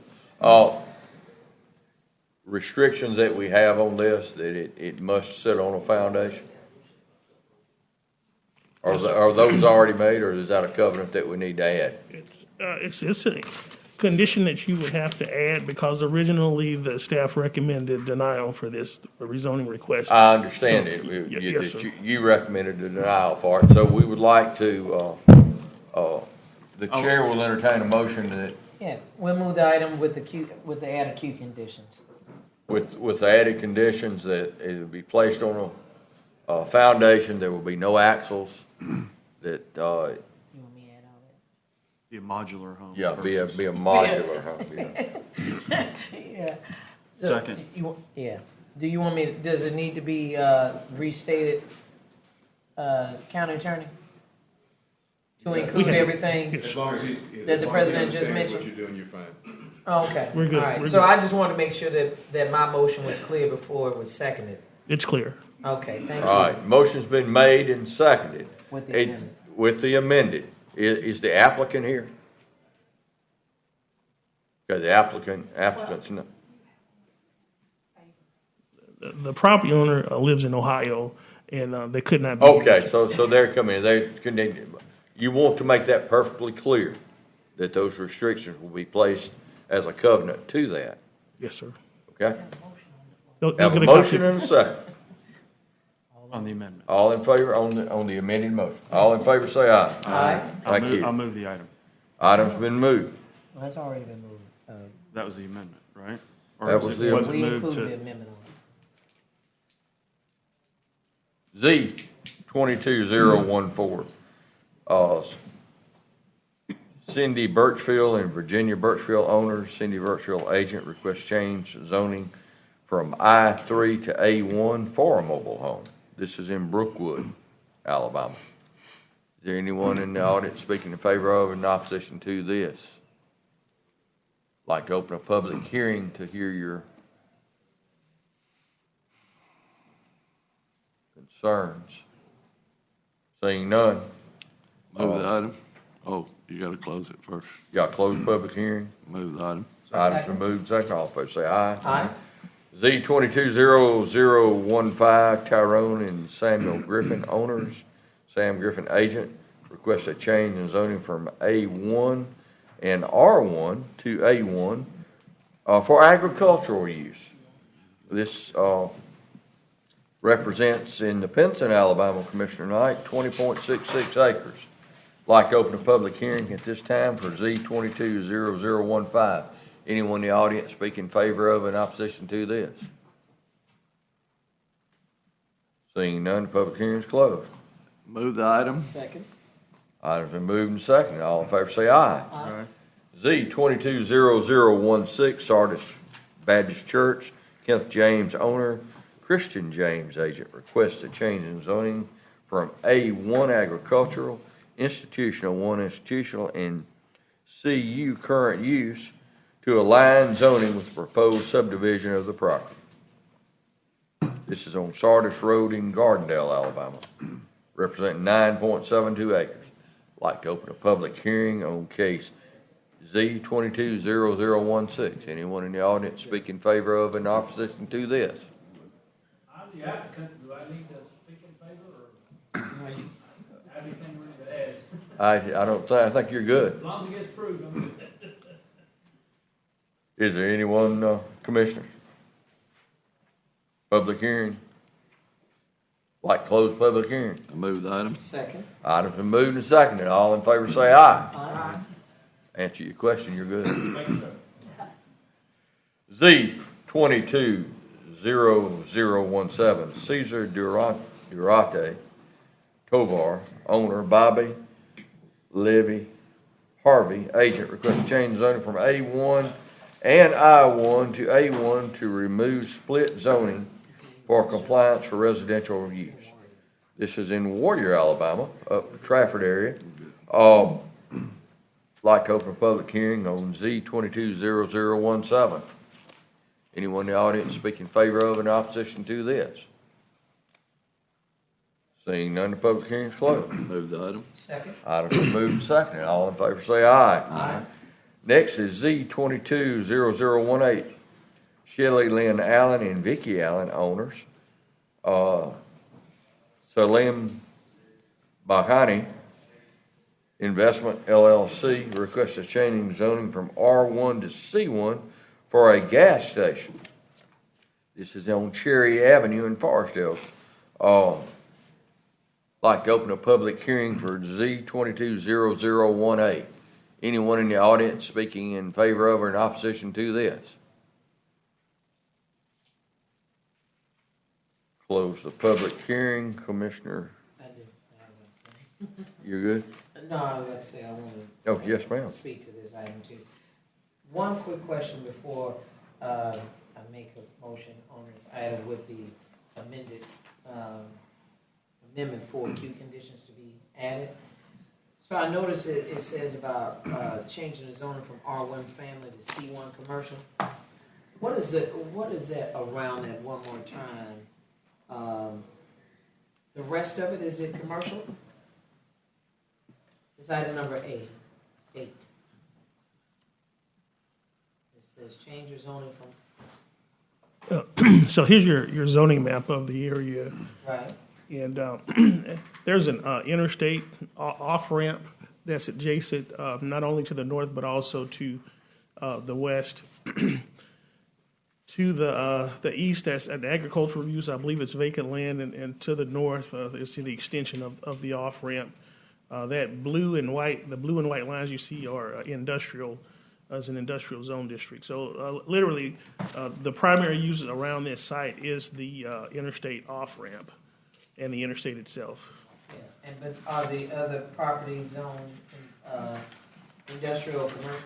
S9: Restrictions that we have on this, that it must sit on a foundation? Are those already made, or is that a covenant that we need to add?
S17: It's a condition that you would have to add because originally the staff recommended denial for this rezoning request.
S9: I understand
S17: So,
S9: it.
S17: yes, sir.
S9: You recommended a denial for it, so we would like to, the chair will entertain a motion that
S6: Yeah, we'll move the item with the added Q conditions.
S9: with the added conditions that it will be placed on a foundation, there will be no axles, that,
S5: Be a modular home.
S9: yeah, be a modular home, yeah.
S6: Yeah.
S5: Second.
S6: Do you want me, does it need to be restated, county attorney? To include everything
S11: As long as
S6: that the president just
S11: what
S6: mentioned?
S11: you're doing, you're fine.
S6: Oh, okay.
S17: We're good.
S6: All right.
S17: We're
S6: So
S17: good.
S6: I just wanted to make sure that my motion was clear before it was seconded.
S17: It's clear.
S6: Okay, thank you.
S9: All right, motion's been made and seconded.
S6: With the amendment.
S9: With the amended. Is the applicant here? Okay, the applicant's not.
S17: The property owner lives in Ohio, and they could not be.
S9: Okay, so they're coming, you want to make that perfectly clear, that those restrictions will be placed as a covenant to that,
S17: Yes, sir.
S9: okay?
S17: They'll
S9: Have a
S17: get a
S9: motion
S17: copy.
S9: and a second.
S5: On the amendment.
S9: All in favor on the amended motion? All in favor say aye.
S6: Aye.
S9: Thank you.
S5: I'll move the item.
S9: Item's been moved.
S6: Well, that's already been moved.
S5: That was the amendment, right? Or
S9: That
S5: was
S9: was
S5: it,
S9: the
S5: was it
S6: We
S5: moved
S6: included the
S5: to?
S6: amendment on
S9: Z 22014. Cindy Birchfield and Virginia Birchfield owners, Cindy Birchfield agent, request change zoning from I-3 to A1 for a mobile home. This is in Brookwood, Alabama. Is there anyone in the audience speaking in favor of or in opposition to this? Like to open a public hearing to hear your concerns. Seeing none.
S10: Move the item. Oh, you got to close it first.
S9: Y'all close public hearing.
S10: Move the item.
S9: Items been moved, second. All in favor say aye.
S6: Aye.
S9: Z 220015, Tyrone and Samuel Griffin owners, Sam Griffin agent, requests a change in zoning from A1 and R1 to A1 for agricultural use. This represents in the Pinson, Alabama, Commissioner Knight, 20.66 acres. Like to open a public hearing at this time for Z 220015. Anyone in the audience speak in favor of and opposition to this? Seeing none, the public hearing is closed.
S10: Move the item.
S6: Second.
S9: Items been moved and seconded. All in favor say aye.
S6: Aye.
S9: Z 220016, Sardis Baptist Church, Kenneth James owner, Christian James agent, requests a change in zoning from A1 agricultural, institutional, 1 institutional, and CU current use to align zoning with the proposed subdivision of the property. This is on Sardis Road in Gardendale, Alabama, representing 9.72 acres. Like to open a public hearing on case Z 220016. Anyone in the audience speak in favor of and opposition to this?
S18: I'm the applicant. Do I need to speak in favor or everything we're going to add?
S9: I don't think, I think you're good.
S18: As long as it gets approved, I'm good.
S9: Is there anyone, commissioners? Public hearing? Like close public hearing?
S10: I move the item.
S6: Second.
S9: Item's been moved and seconded. All in favor say aye.
S6: Aye.
S9: Answer your question, you're good. Z 220017, Caesar Durate Tovar, owner Bobby Levy Harvey, agent, requests change zoning from A1 and I1 to A1 to remove split zoning for compliance for residential use. This is in Warrior, Alabama, up the Trafford area. Like to open a public hearing on Z 220017. Anyone in the audience speak in favor of and opposition to this? Seeing none, the public hearing is closed.
S10: Move the item.
S6: Second.
S9: Items are moved and seconded. All in favor say aye. Aye. Next is Z 220018. Shelley Lynn Allen and Vicki Allen owners. Salim Bahani Investment LLC requests a change in zoning from R1 to C1 for a gas station. This is on Cherry Avenue in Forestdale. Like to open a public hearing for Z 220018. Anyone in the audience speaking in favor of or in opposition to this? Close the public hearing, Commissioner.
S6: I did. I was gonna say.
S9: You're good?
S6: No, I was going to say I wanted
S9: Oh, yes, ma'am.
S6: to speak to this item too. One quick question before I make a motion on this item with the amended amendment for Q conditions to be added. So I noticed it says about changing the zoning from R1 family to C1 commercial. What is that around that one more time? The rest of it, is it commercial? It's item number 8. It says change your zoning from.
S17: So here's your zoning map of the area.
S6: Right.
S17: And there's an interstate off-ramp that's adjacent not only to the north but also to the west. To the east, that's an agricultural use. I believe it's vacant land, and to the north, it's the extension of the off-ramp. The blue and white lines you see are industrial as an industrial zone district. So literally, the primary use around this site is the interstate off-ramp and the interstate itself.
S6: Yeah. But are the other properties zoned industrial or commercial?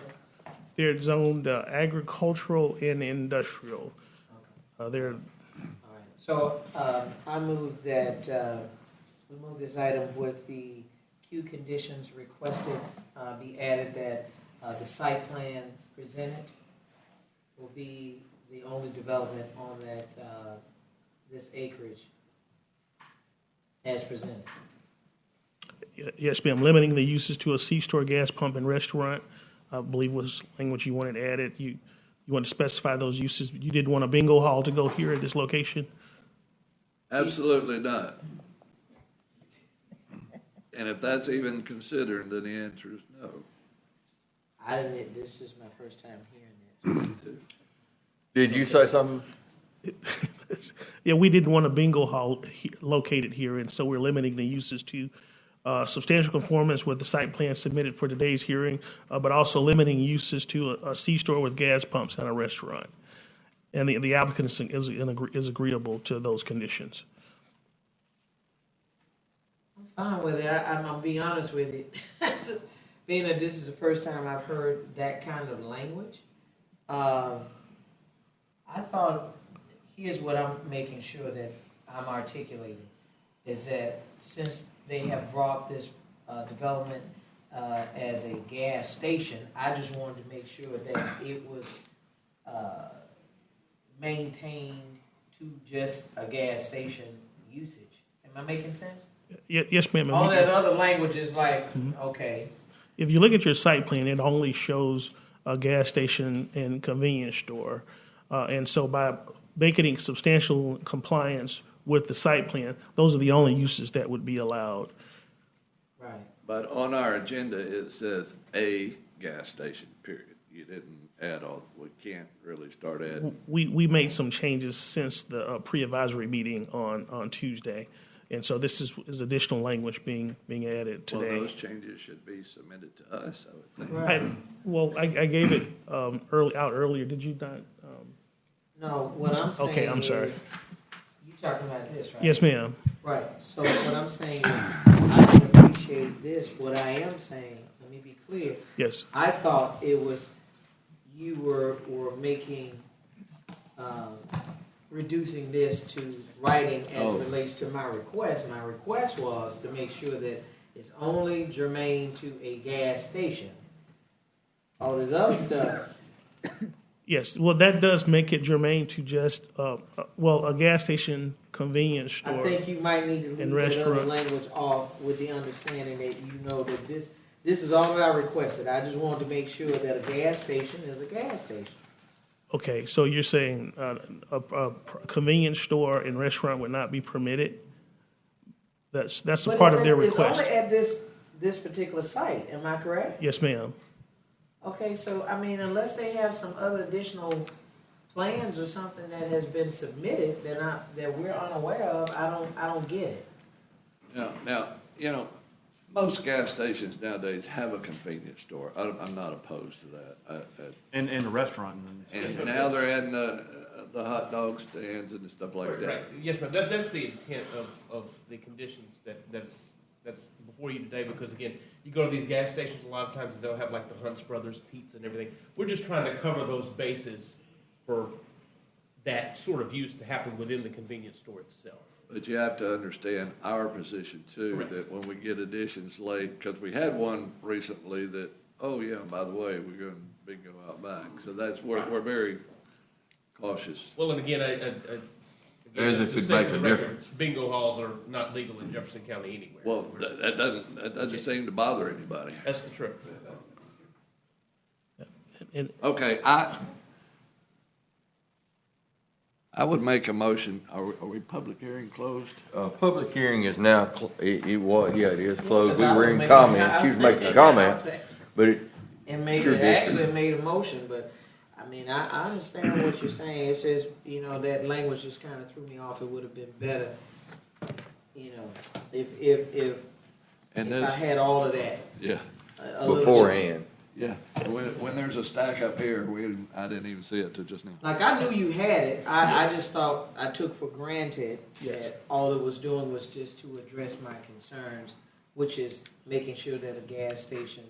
S17: They're zoned agricultural and industrial. They're.
S6: All right. So I move that we move this item with the Q conditions requested be added that the site plan presented will be the only development on that this acreage as presented.
S17: Yes, ma'am. Limiting the uses to a C-store, gas pump, and restaurant, I believe was language you wanted added. You want to specify those uses. You didn't want a bingo hall to go here at this location?
S10: Absolutely not. And if that's even considered, then the answer is no.
S6: I didn't. This is my first time hearing that.
S9: Did you say something?
S17: Yeah, we didn't want a bingo hall located here, and so we're limiting the uses to substantial conformance with the site plan submitted for today's hearing, but also limiting uses to a C-store with gas pumps and a restaurant. And the applicant is agreeable to those conditions.
S6: I'm fine with it. I'm gonna be honest with you. Being that this is the first time I've heard that kind of language, I thought, here's what I'm making sure that I'm articulating, is that since they have brought this development as a gas station, I just wanted to make sure that it was maintained to just a gas station usage. Am I making sense?
S17: Yes, ma'am.
S6: All that other language is like, okay.
S17: If you look at your site plan, it only shows a gas station and convenience store. And so by making substantial compliance with the site plan, those are the only uses that would be allowed.
S6: Right.
S10: But on our agenda, it says a gas station, period. You didn't add all, we can't really start adding.
S17: We made some changes since the pre-advisory meeting on Tuesday. And so this is additional language being added today.
S10: Well, those changes should be submitted to us, I would think.
S6: Right.
S17: I gave it earlier. Did you not?
S6: No, what I'm saying
S17: okay, I'm sorry.
S6: is, you're talking about this, right?
S17: Yes, ma'am.
S6: Right. So what I'm saying is, I can appreciate this. What I am saying, let me be clear.
S17: Yes.
S6: I thought it was, you were making, reducing this to writing as it relates to my request. My request was to make sure that it's only germane to a gas station. All this other stuff.
S17: Yes, well, that does make it germane to just, a gas station, convenience store.
S6: I think you might need to leave that
S17: restaurant.
S6: other language off with the understanding that you know that this is all that I requested. I just wanted to make sure that a gas station is a gas station.
S17: Okay, so you're saying a convenience store and restaurant would not be permitted? That's a part of their request.
S6: It's only at this particular site, am I correct?
S17: Yes, ma'am.
S6: Okay, so I mean, unless they have some other additional plans or something that has been submitted that we're unaware of, I don't get it.
S10: Now, most gas stations nowadays have a convenience store. I'm not opposed to that.
S5: And a restaurant.
S10: And now they're adding the hot dog stands and stuff like that.
S19: Right. Yes, ma'am. That's the intent of the conditions that's before you today, because again, you go to these gas stations, a lot of times they'll have like the Hunt's Brothers pizza and everything. We're just trying to cover those bases for that sort of use to happen within the convenience store itself.
S10: But you have to understand our position too, correct, that when we get additions late, because we had one recently that, oh yeah, by the way, we're going to bingo out back. So that's we're very cautious.
S19: Well, and again,
S9: As it could make a difference.
S19: Bingo halls are not legal in Jefferson County anywhere.
S10: Well, that doesn't seem to bother anybody.
S19: That's the truth.
S10: Okay, I would make a motion. Are we public hearing closed?
S9: Public hearing is now, it is closed. We were in comments. She was making a comment, but it
S6: actually made a motion, but I mean, I understand what you're saying. It says, that language just kind of threw me off. It would have been better, if I had all of that.
S10: Yeah.
S9: Beforehand.
S10: Yeah, when there's a stack up here, I didn't even see it till just now.
S6: Like, I knew you had it. I just thought, I took for granted that all it was doing was just to address my concerns, which is making sure that a gas station,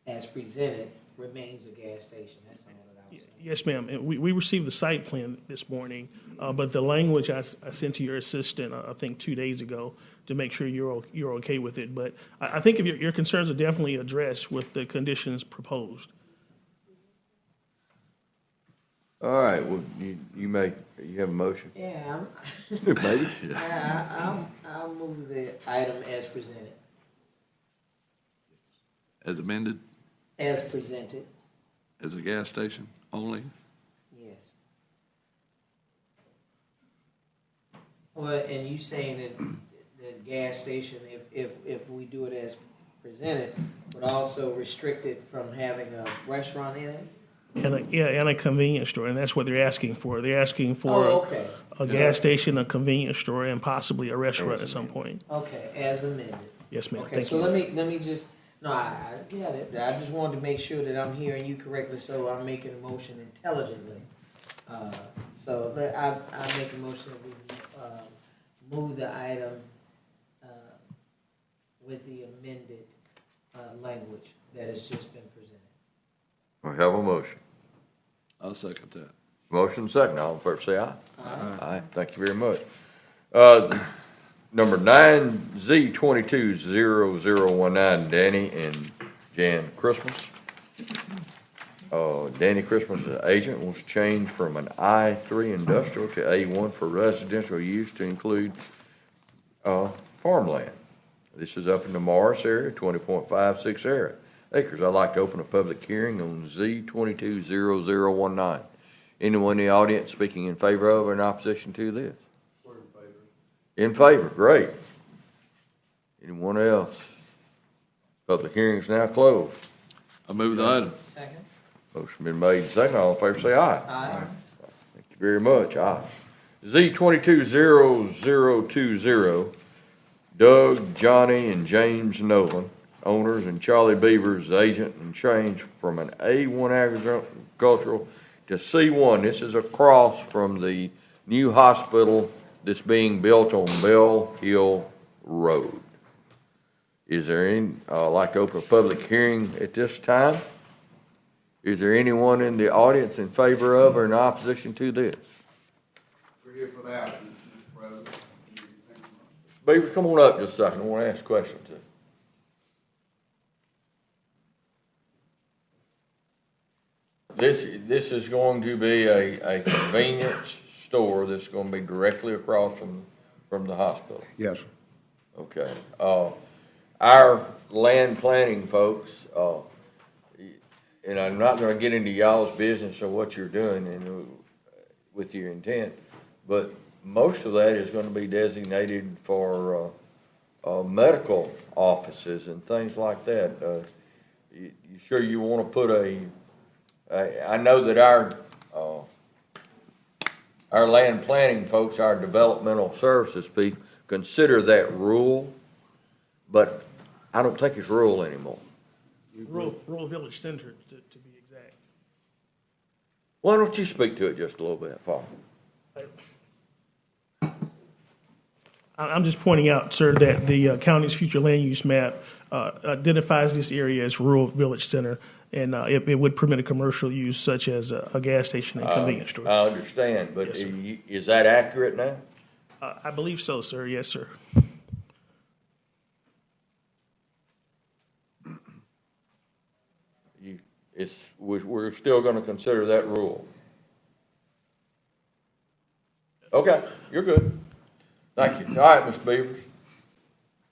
S6: as presented, remains a gas station. That's all that I was saying.
S17: Yes, ma'am. And we received the site plan this morning, but the language I sent to your assistant, I think 2 days ago, to make sure you're okay with it. But I think if your concerns are definitely addressed with the conditions proposed.
S9: All right, well, you have a motion?
S6: Yeah,
S9: Maybe.
S6: I'll move the item as presented.
S10: As amended?
S6: As presented.
S10: As a gas station only?
S6: Yes. Well, and you saying that the gas station, if we do it as presented, would also restrict it from having a restaurant in it?
S17: And a convenience store, and that's what they're asking for. They're asking for a gas station, a convenience store, and possibly a restaurant at some point.
S6: Okay, as amended.
S17: Yes, ma'am.
S6: Okay,
S17: Thank
S6: so
S17: you.
S6: let me just, no, I get it. I just wanted to make sure that I'm hearing you correctly, so I'm making a motion intelligently. So I make a motion that we move the item with the amended language that has just been presented.
S9: We have a motion.
S10: I'll second that.
S9: Motion second. All in favor say aye.
S10: Aye.
S9: Aye. Thank you very much. Number 9, Z220019, Danny and Jan Christmas. Danny Christmas, the agent, wants to change from an I-3 industrial to A1 for residential use to include farmland. This is up in the Morris area, 20.56 acres. I'd like to open a public hearing on Z220019. Anyone in the audience speaking in favor of or in opposition to this?
S3: We're in favor.
S9: In favor, great. Anyone else? Public hearing is now closed.
S10: I move the item.
S6: Second.
S9: Motion been made and seconded. All in favor say aye.
S6: Aye.
S9: Thank you very much. Aye. Z220020, Doug, Johnny, and James Nolan, owners, and Charlie Beavers, agent, and change from an A1 agricultural to C1. This is across from the new hospital that's being built on Bell Hill Road. Is there any, I'd like to open a public hearing at this time. Is there anyone in the audience in favor of or in opposition to this?
S8: We're here for that, Mr. President.
S9: Beavers, come on up just a second. I want to ask a question too. This is going to be a convenience store that's going to be directly across from the hospital.
S8: Yes.
S9: Okay. Our land planning folks, and I'm not going to get into y'all's business or what you're doing and with your intent, but most of that is going to be designated for medical offices and things like that. You sure you want to put I know that our land planning folks, our developmental services people, consider that rural, but I don't think it's rural anymore.
S17: Rural Village Center, to be exact.
S9: Why don't you speak to it just a little bit, Paul?
S17: I'm just pointing out, sir, that the county's future land use map identifies this area as rural village center, and it would permit a commercial use such as a gas station and convenience store.
S9: I understand, but
S17: Yes,
S9: is that accurate now?
S17: I believe so, sir. Yes, sir.
S9: We're still going to consider that rural. Okay, you're good. Thank you. All right, Mr. Beavers.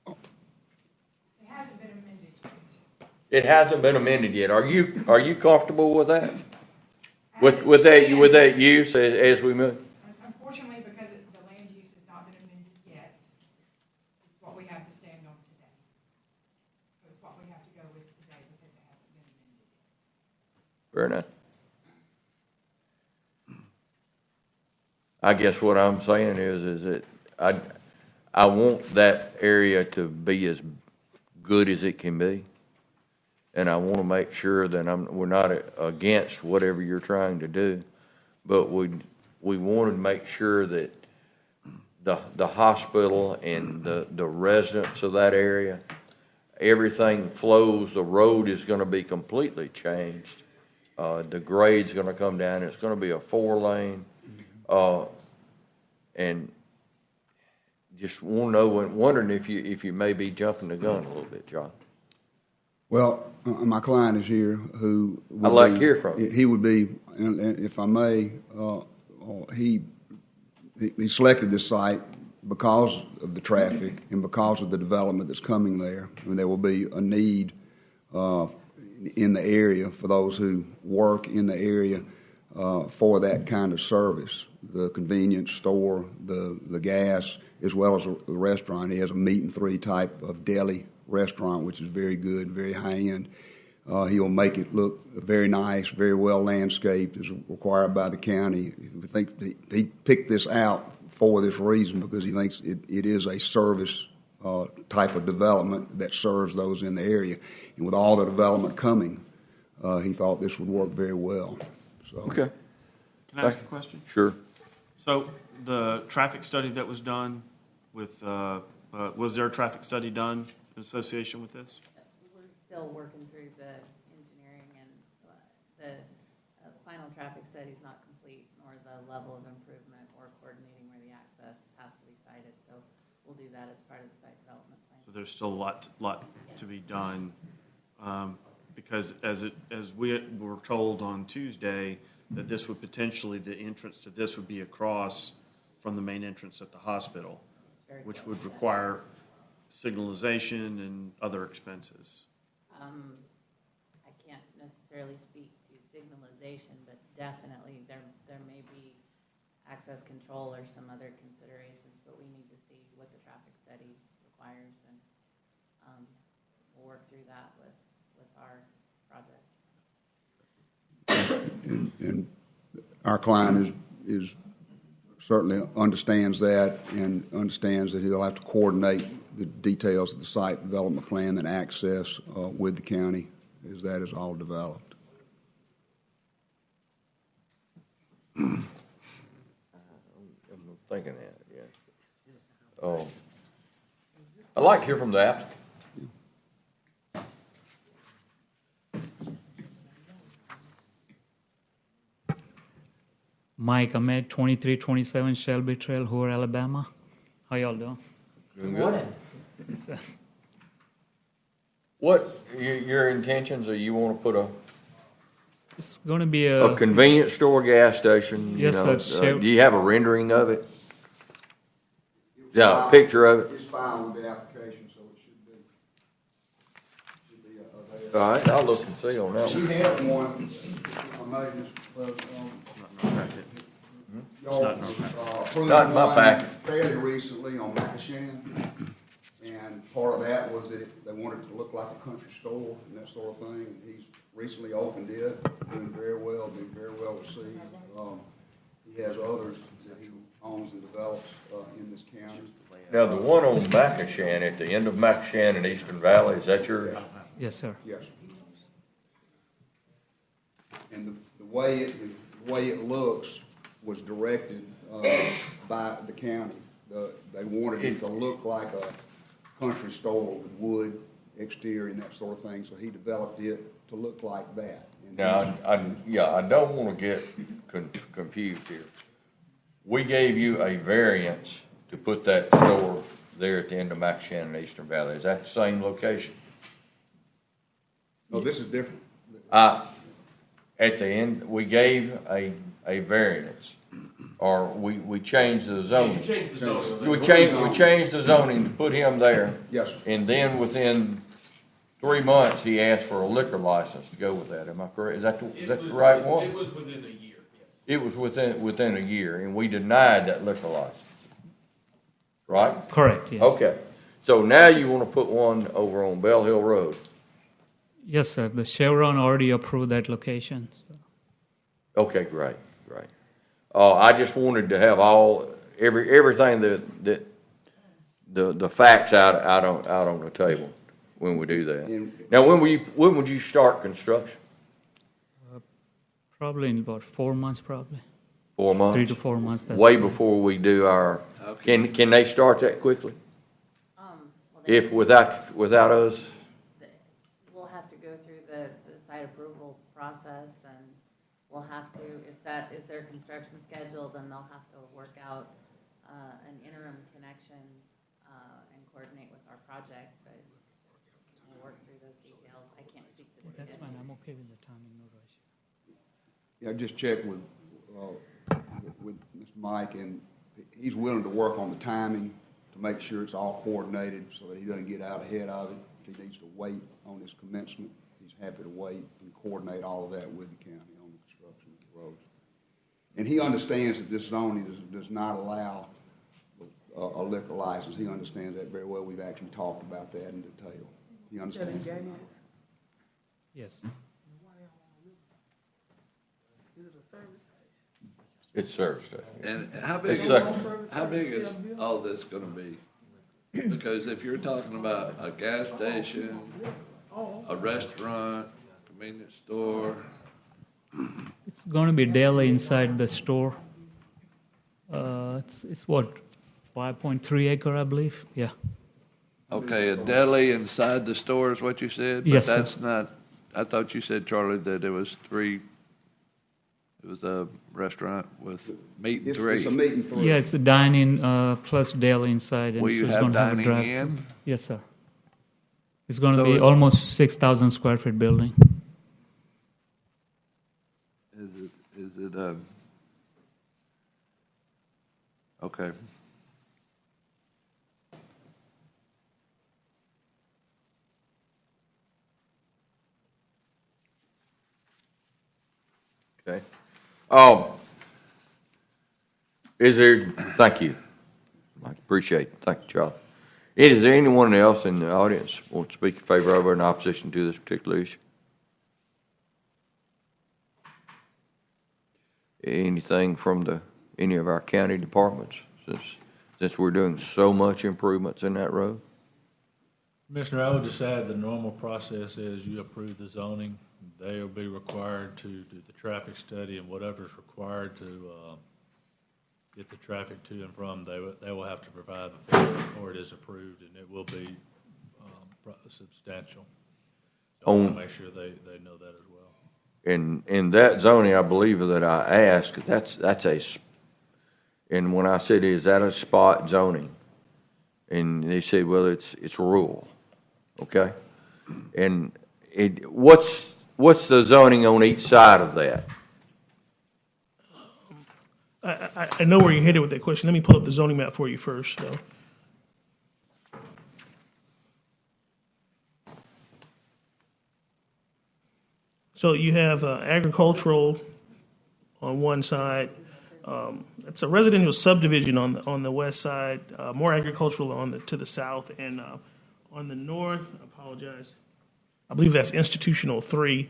S4: It hasn't been amended yet.
S9: It hasn't been amended yet. Are you comfortable with that? With that use as we move?
S4: Unfortunately, because the land use has not been amended yet, it's what we have to stand on today. So it's what we have to go with today because it hasn't been amended yet.
S9: Fair enough. I guess what I'm saying is that I want that area to be as good as it can be. and I want to make sure that we're not against whatever you're trying to do, but we wanted to make sure that the hospital and the residents of that area, everything flows. The road is going to be completely changed. The grade's going to come down. It's going to be a 4-lane, and just want to know, wondering if you may be jumping the gun a little bit, John.
S20: Well, my client is here who
S9: I'd like to hear from you.
S20: He would be, and if I may, he selected this site because of the traffic and because of the development that's coming there. I mean, there will be a need in the area for those who work in the area for that kind of service. The convenience store, the gas, as well as the restaurant. He has a meat and three type of deli restaurant, which is very good, very high end. He'll make it look very nice, very well landscaped, as required by the county. I think he picked this out for this reason because he thinks it is a service type of development that serves those in the area. And with all the development coming, he thought this would work very well. So.
S9: Okay.
S5: Can I ask a question?
S9: Sure.
S5: So the traffic study that was done with, was there a traffic study done in association with this?
S21: We're still working through the engineering, and the final traffic study is not complete, nor the level of improvement or coordinating where the access has to be sited. So we'll do that as part of the site development plan.
S5: So there's still a lot to be done, because as we were told on Tuesday, that this would potentially, the entrance to this would be across from the main entrance at the hospital, which would require signalization and other expenses.
S21: I can't necessarily speak to signalization, but definitely there may be access control or some other considerations, but we need to see what the traffic study requires, and we'll work through that with our project.
S20: And our client is certainly understands that and understands that he'll have to coordinate the details of the site development plan and access with the county as that is all developed.
S9: I'm thinking that, yeah. I'd like to hear from the applicant.
S22: Mike Ahmed, 2327 Shelby Trail, Hoare, Alabama. How y'all doing?
S9: Doing good. What your intentions are? You want to put
S22: It's going to be
S9: a convenience store, gas station?
S22: Yes, sir.
S9: Do you have a rendering of it? Yeah, a picture of it.
S20: It's fine with the application, so it should be.
S9: All right, I'll look and see on that
S20: She
S9: one.
S20: had one. I made this, but
S9: Not in my packet.
S20: Fairly recently on Macashan, and part of that was that they wanted it to look like a country store and that sort of thing. And he's recently opened it, doing very well, being very well received. He has others that he owns and develops in this county.
S9: Now, the one on Macashan, at the end of Macashan in Eastern Valley, is that yours?
S22: Yes, sir.
S20: Yes. And the way it looks was directed by the county. They wanted it to look like a country store with wood exterior and that sort of thing, so he developed it to look like that. And
S9: Now, I don't want to get confused here. We gave you a variance to put that store there at the end of Macashan in Eastern Valley. Is that the same location?
S20: No, this is different.
S9: At the end, we gave a variance, or we changed the zoning.
S20: You changed the zoning.
S9: We changed the zoning to put him there.
S20: Yes.
S9: And then within 3 months, he asked for a liquor license to go with that. Am I correct? Is that the right one?
S19: It was within a year, yes.
S9: It was within a year, and we denied that liquor license. Right?
S22: Correct, yes.
S9: Okay. So now you want to put one over on Bell Hill Road.
S22: Yes, sir. The Chevron already approved that location. So.
S9: Okay, great. I just wanted to have everything that the facts out on the table. when we do that. Now, when would you start construction?
S22: Probably in about 4 months, probably.
S9: 4 months?
S22: 3 to 4 months. That's
S9: Way before we do our, can they start that quickly? If without us?
S21: We'll have to go through the site approval process, and we'll have to, if that is their construction schedule, then they'll have to work out an interim connection and coordinate with our project, but we'll work through those details. I can't speak to the
S22: That's fine. I'm okay with the timing, no rush.
S20: Yeah, I just checked with Mr. Mike, and he's willing to work on the timing to make sure it's all coordinated so that he doesn't get out ahead of it. If he needs to wait on his commencement, he's happy to wait and coordinate all of that with the county on the construction of the roads. And he understands that this zoning does not allow a liquor license. He understands that very well. We've actually talked about that in detail. He understands that.
S22: Yes.
S9: It's service station.
S10: And how big is all this going to be? Because if you're talking about a gas station, a restaurant, convenience store.
S22: It's going to be deli inside the store. It's what, 5.3 acre, I believe. Yeah.
S10: Okay, a deli inside the store is what you said? But
S22: Yes,
S10: that's
S22: sir.
S10: not, I thought you said, Charlie, that it was a restaurant with meat and three.
S20: It's a meat and three.
S22: Yeah, it's a dine-in plus deli inside. And
S10: Will you
S22: so it's
S10: have
S22: going to have a
S10: dining
S22: drive-through.
S10: in?
S22: Yes, sir. It's going to
S10: So
S22: be
S10: it's-
S22: almost 6,000 square feet building.
S10: Is it, okay.
S9: Okay. Thank you. I appreciate it. Thank you, Charlie. Is there anyone else in the audience who wants to speak in favor of or in opposition to this particular issue? Anything from any of our county departments, since we're doing so much improvements in that road?
S18: Commissioner, I would just add the normal process is you approve the zoning. They'll be required to do the traffic study and whatever's required to get the traffic to and from. They will have to provide before it is approved, and it will be substantial. So I want to make sure they know that as well.
S9: In that zoning, I believe that I asked, and when I said, is that a spot zoning? And they said, well, it's rural, okay? And what's the zoning on each side of that?
S17: I know where you're headed with that question. Let me pull up the zoning map for you first, though. So you have agricultural on one side. It's a residential subdivision on the west side. More agricultural to the south, and on the north. I apologize. I believe that's institutional 3.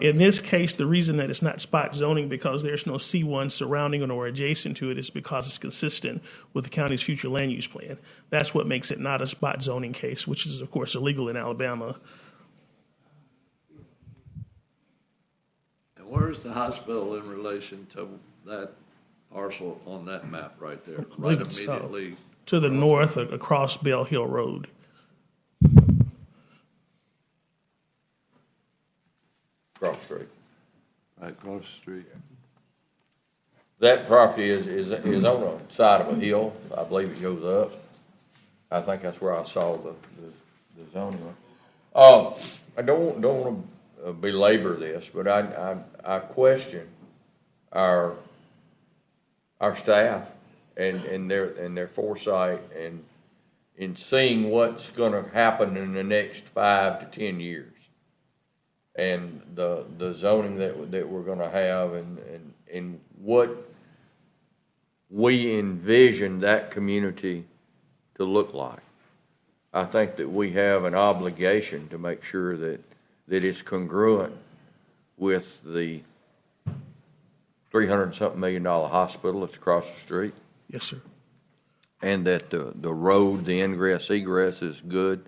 S17: In this case, the reason that it's not spot zoning because there's no C1 surrounding it or adjacent to it is because it's consistent with the county's future land use plan. That's what makes it not a spot zoning case, which is, of course, illegal in Alabama.
S10: And where's the hospital in relation to that parcel on that map right there?
S17: I
S10: Right
S17: believe it's,
S10: immediately
S17: to the north across Bell Hill Road.
S9: Cross Street.
S10: Right across the street.
S9: That property is on the side of a hill. I believe it goes up. I think that's where I saw the zoning. I don't want to belabor this, but I question our staff and their foresight and in seeing what's going to happen in the next 5 to 10 years. And the zoning that we're going to have and what we envision that community to look like. I think that we have an obligation to make sure that it's congruent with the $300-something million hospital that's across the street.
S17: Yes, sir.
S9: And that the road, the ingress, egress is good.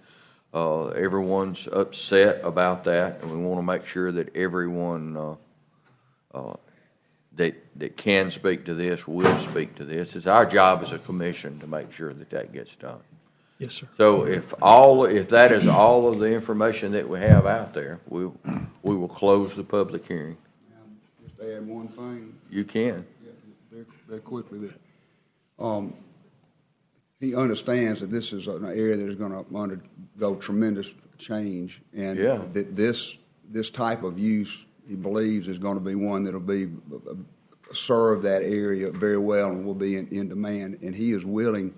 S9: Everyone's upset about that, and we want to make sure that everyone that can speak to this will speak to this. It's our job as a commission to make sure that that gets done.
S17: Yes, sir.
S9: So if that is all of the information that we have out there, we will close the public hearing.
S20: Just add one thing.
S9: You can.
S20: Yeah, very quickly. He understands that this is an area that is going to undergo tremendous change, and that this type of use, he believes, is going to be one that will be serve that area very well and will be in demand. And he is willing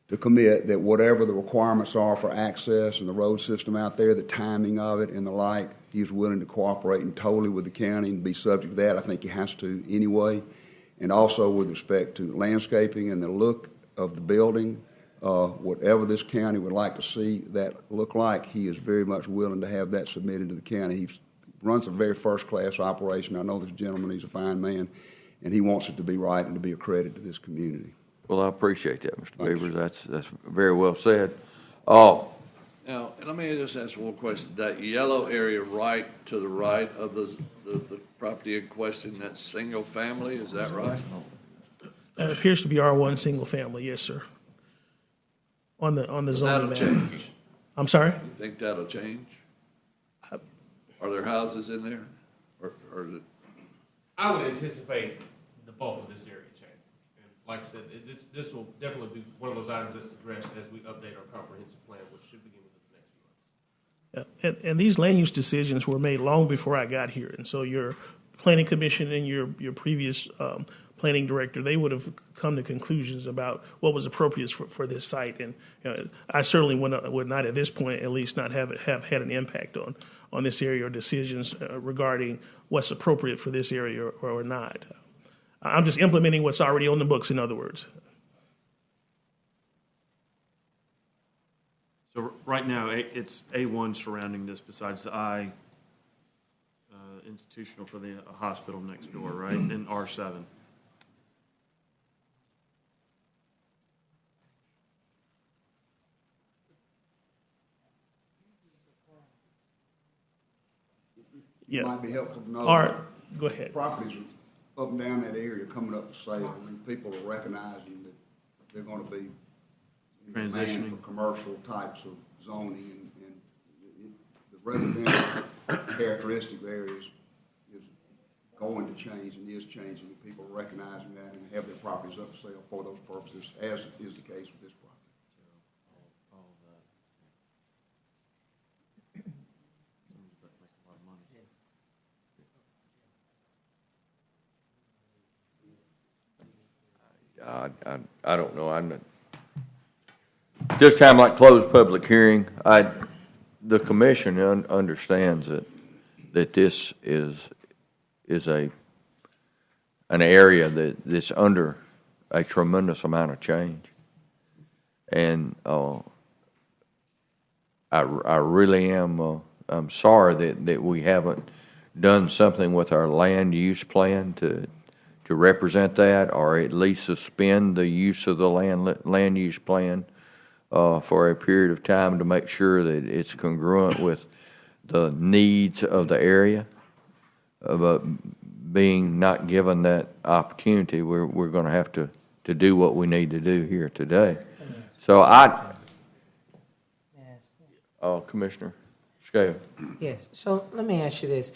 S20: to commit that whatever the requirements are for access and the road system out there, the timing of it and the like, he is willing to cooperate and totally with the county and be subject to that. I think he has to anyway. And also with respect to landscaping and the look of the building, whatever this county would like to see that look like, he is very much willing to have that submitted to the county. He runs a very first-class operation. I know this gentleman, he's a fine man, and he wants it to be right and to be a credit to this community.
S9: Well, I appreciate that, Mr. Beavers. That's very well said.
S10: Now, let me just ask one question. That yellow area right to the right of the property in question, that's single family, is that right?
S17: That appears to be R1 single family, yes, sir. On the zoning map.
S10: That'll change.
S17: I'm sorry?
S10: You think that'll change? Are there houses in there? Or is it?
S19: I would anticipate the bulk of this area change. And like I said, this will definitely be one of those items that's addressed as we update our comprehensive plan, which should begin within the next few months.
S17: And these land use decisions were made long before I got here. And so your planning commission and your previous planning director, they would have come to conclusions about what was appropriate for this site. And I certainly would not at this point at least not have had an impact on this area or decisions regarding what's appropriate for this area or not. I'm just implementing what's already on the books, in other words.
S5: So right now, it's A1 surrounding this besides the I institutional for the hospital next door, right? And R7.
S20: It might be helpful to know.
S17: All right, go ahead.
S20: Properties are up and down that area coming up for sale. I mean, people are recognizing that they're going to be transitioning for commercial types of zoning, and the residential characteristic there is going to change and is changing. And people are recognizing that and have their properties up for sale for those purposes, as is the case with this property.
S9: I don't know. This time, like closed public hearing, the commission understands that this is an area that's under a tremendous amount of change, and I really am. I'm sorry that we haven't done something with our land use plan to represent that, or at least suspend the use of the land use plan for a period of time to make sure that it's congruent with the needs of the area. But being not given that opportunity, we're going to have to do what we need to do here today. So Commissioner Scale.
S6: Yes. So let me ask you this.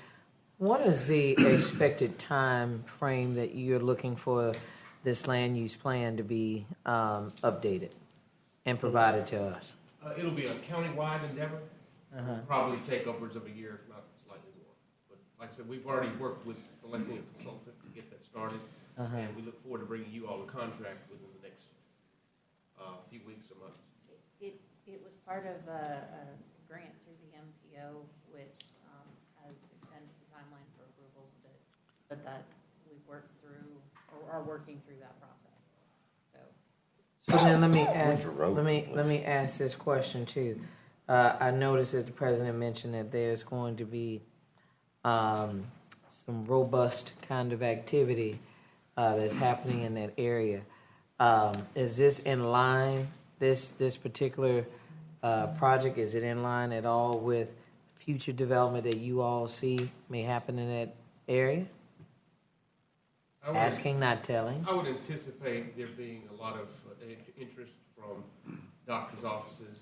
S6: What is the expected time frame that you're looking for this land use plan to be updated and provided to us?
S19: It'll be a county-wide endeavor. Probably take upwards of a year, if not slightly more. But like I said, we've already worked with selecting a consultant to get that started, and we look forward to bringing you all the contract within the next few weeks or months.
S21: It was part of a grant through the MPO, which has extended the timeline for approvals a bit, but that we've worked through or are working through that process.
S6: So then let me ask this question too. I noticed that the president mentioned that there's going to be some robust kind of activity that's happening in that area. Is this in line, this particular project? Is it in line at all with future development that you all see may happen in that area? Asking, not telling.
S19: I would anticipate there being a lot of interest from doctors' offices,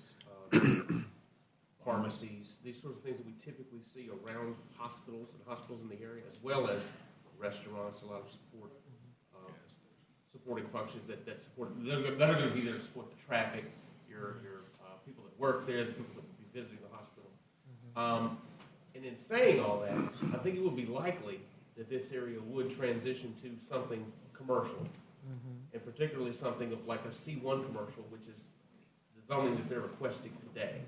S19: pharmacies, these sorts of things that we typically see around hospitals and hospitals in the area, as well as restaurants, a lot of support, supporting functions that support, that are going to be there to support the traffic, your people that work there, the people that will be visiting the hospital. And in saying all that, I think it would be likely that this area would transition to something commercial, and particularly something of like a C1 commercial, which is the zoning that they're requesting today.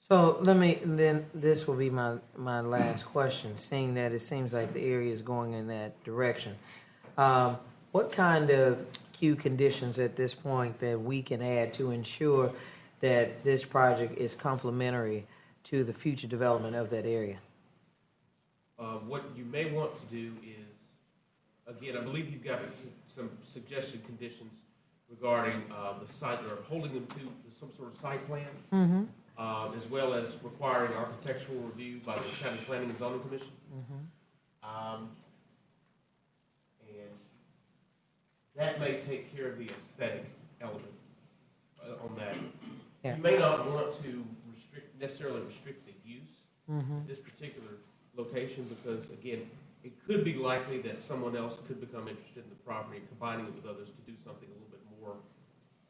S6: So then this will be my last question, seeing that it seems like the area is going in that direction. What kind of queue conditions at this point that we can add to ensure that this project is complementary to the future development of that area?
S19: What you may want to do is, again, I believe you've got some suggested conditions regarding the site, or holding them to some sort of site plan, as well as requiring architectural review by the County Planning and Zoning Commission. And that may take care of the aesthetic element on that.
S6: Yeah.
S19: You may not want to necessarily restrict the use of this particular location, because again, it could be likely that someone else could become interested in the property and combining it with others to do something a little bit more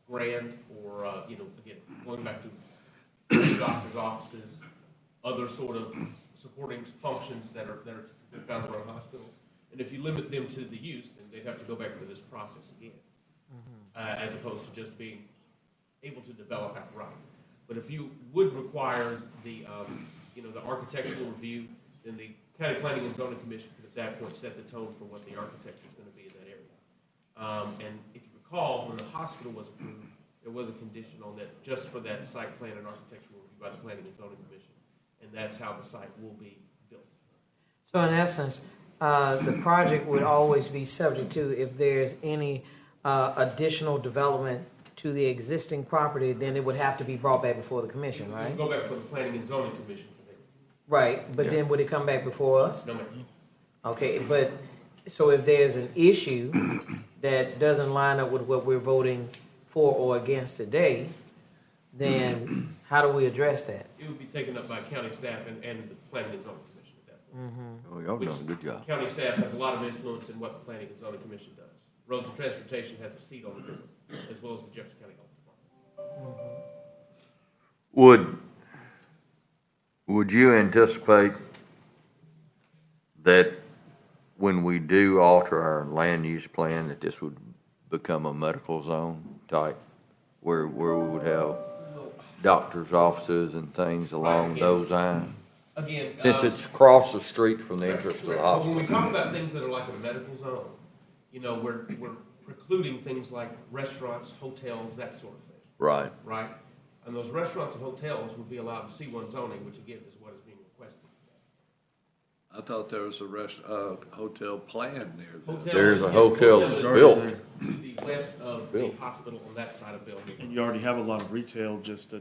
S19: grand, or again, going back to doctors' offices, other sort of supporting functions that are found around hospitals. And if you limit them to the use, then they'd have to go back through this process again, as opposed to just being able to develop outright. But if you would require the architectural review, then the County Planning and Zoning Commission could at that point set the tone for what the architecture is going to be in that area. And if you recall, when the hospital was approved, there was a condition on that just for that site plan and architectural review by the Planning and Zoning Commission, and that's how the site will be built.
S6: So in essence, the project would always be subject to, if there's any additional development to the existing property, then it would have to be brought back before the commission, right?
S19: It would go back for the Planning and Zoning Commission.
S6: Right, but then would it come back before us?
S19: No, ma'am.
S6: Okay, but so if there's an issue that doesn't line up with what we're voting for or against today, then how do we address that?
S19: It would be taken up by county staff and the Planning and Zoning Commission at that point.
S9: Oh, y'all done a good job.
S19: County staff has a lot of influence in what the Planning and Zoning Commission does. Roads and Transportation has a seat on the board, as well as the Jefferson County Health Department.
S9: Would you anticipate that when we do alter our land use plan, that this would become a medical zone type, where we would have doctors' offices and things along those lines?
S19: Again,
S9: since it's across the street from the entrance to the hospital.
S19: When we talk about things that are like a medical zone, we're precluding things like restaurants, hotels, that sort of thing.
S9: Right.
S19: Right? And those restaurants and hotels would be allowed in C1 zoning, which again is what is being requested.
S10: I thought there was a hotel planned near there.
S9: There's a hotel built.
S19: The west of the hospital on that side of the building.
S5: And you already have a lot of retail just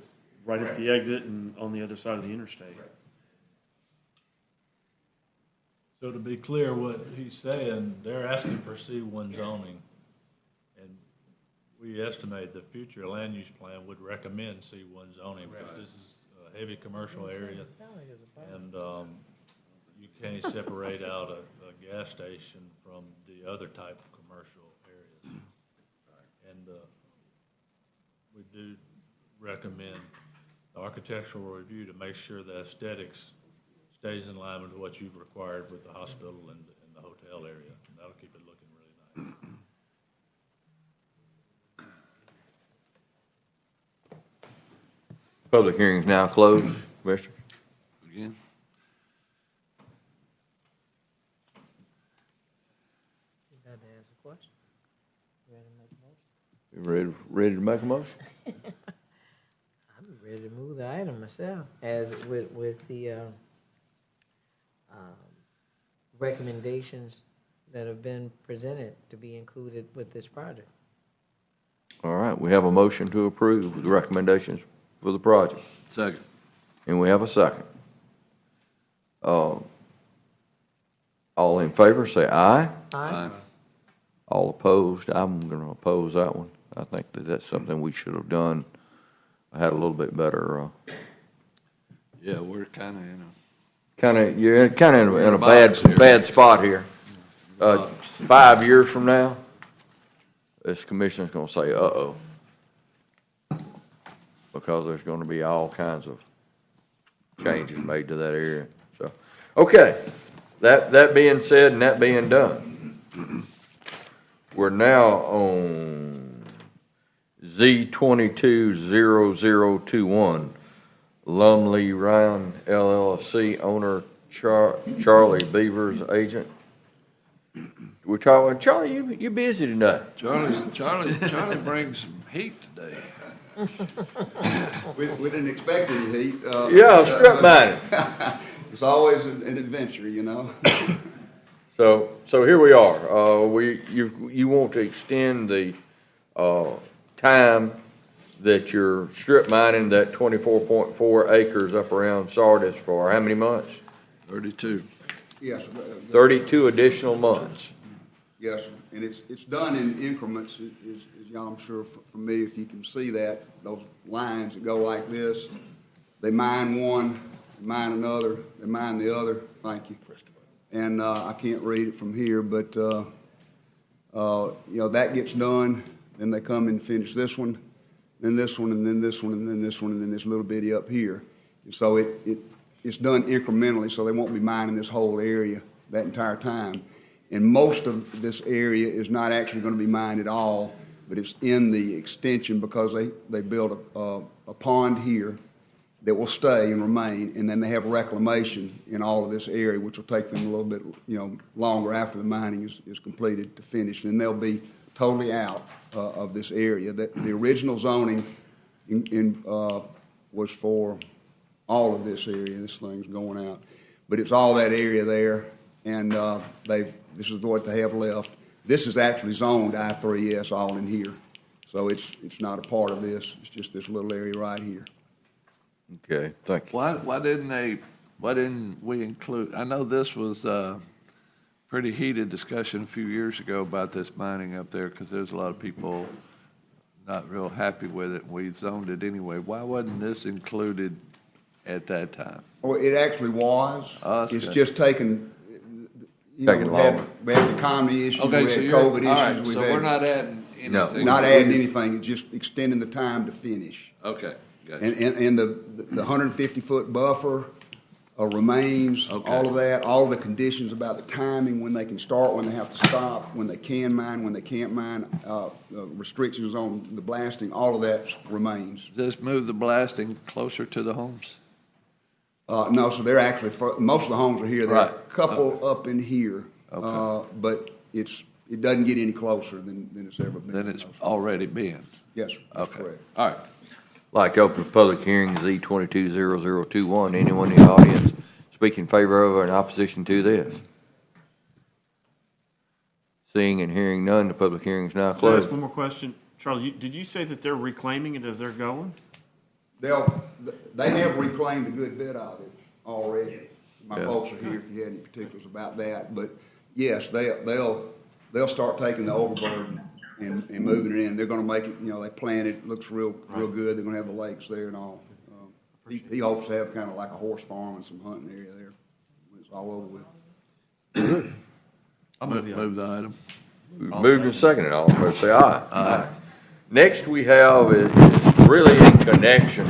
S5: right at the exit and on the other side of the interstate.
S19: Right.
S18: So to be clear, what he's saying, they're asking for C1 zoning, and we estimate the future land use plan would recommend C1 zoning, because this is a heavy commercial area, and you can't separate out a gas station from the other type of commercial areas. And we do recommend the architectural review to make sure the aesthetics stays in line with what you've required with the hospital and the hotel area. And that'll keep it looking really nice.
S9: Public hearing's now closed, Commissioner.
S10: Again?
S6: You had to ask a question. You ready to make a motion?
S9: You ready to make a motion?
S6: I'm ready to move the item myself, as with the recommendations that have been presented to be included with this project.
S9: All right, we have a motion to approve the recommendations for the project.
S10: Second.
S9: And we have a second. All in favor, say aye.
S10: Aye.
S9: All opposed, I'm going to oppose that one. I think that's something we should have done. I had a little bit better.
S10: Yeah, we're kind of in
S9: You're kind of in a
S10: box here.
S9: bad spot here. 5 years from now, this commission's going to say, uh-oh, because there's going to be all kinds of changes made to that area. So, okay, that being said and that being done, we're now on Z220021, Lumley Ryan LLC, owner Charlie Beavers, agent. We're talking, Charlie, you busy tonight?
S10: Charlie brings some heat today.
S20: We didn't expect any heat.
S9: Strip mining.
S20: It's always an adventure, you know.
S9: So here we are. You want to extend the time that you're strip mining that 24.4 acres up around Sardis for how many months?
S10: 32.
S20: Yes.
S9: 32 additional months.
S20: Yes, and it's done in increments, as y'all, I'm sure, familiar, if you can see that, those lines that go like this. They mine one, they mine another, they mine the other. Thank you. And I can't read it from here, but that gets done. Then they come and finish this one, then this one, and then this one, and then this one, and then this little bitty up here. And so it's done incrementally, so they won't be mining this whole area that entire time. And most of this area is not actually going to be mined at all, but it's in the extension because they built a pond here that will stay and remain, and then they have reclamation in all of this area, which will take them a little bit longer after the mining is completed to finish. And they'll be totally out of this area. The original zoning was for all of this area. This thing's going out. But it's all that area there, and this is what they have left. This is actually zoned I-3S all in here. So it's not a part of this. It's just this little area right here.
S9: Okay, thank you.
S10: Why didn't we include, I know this was a pretty heated discussion a few years ago about this mining up there because there's a lot of people not real happy with it. We zoned it anyway. Why wasn't this included at that time?
S20: Well, it actually was. It's
S10: good.
S20: just taken, we had the economy issues, we had COVID issues.
S10: Right, so we're not adding anything.
S20: No, not adding anything. It's just extending the time to finish.
S10: Okay, gotcha.
S20: And the 150-foot buffer remains, all of that, all the conditions about the timing, when they can start, when they have to stop, when they can mine, when they can't mine, restrictions on the blasting, all of that remains.
S10: Does this move the blasting closer to the homes?
S20: No, so they're actually, most of the homes are here. There are a couple up in here, but it doesn't get any closer than it's ever been.
S10: Then it's already been.
S20: Yes, sir.
S10: Okay.
S20: Correct.
S10: All right.
S9: Like to open public hearing Z220021. Anyone in the audience speak in favor of or in opposition to this? Seeing and hearing none, the public hearing is now
S5: Can I
S9: closed.
S5: ask one more question? Charlie, did you say that they're reclaiming it as they're going?
S20: They have reclaimed a good bit of it already. My folks are here if you had any particulars about that. But yes, they'll start taking the overburden and moving it in. They're going to make it. They plan it. Looks real good. They're going to have the lakes there and all. He hopes to have kind of like a horse farm and some hunting area there. When it's all over with.
S10: I'll move the item.
S9: Moved and seconded. All in favor say aye. Aye. Next we have is really in connection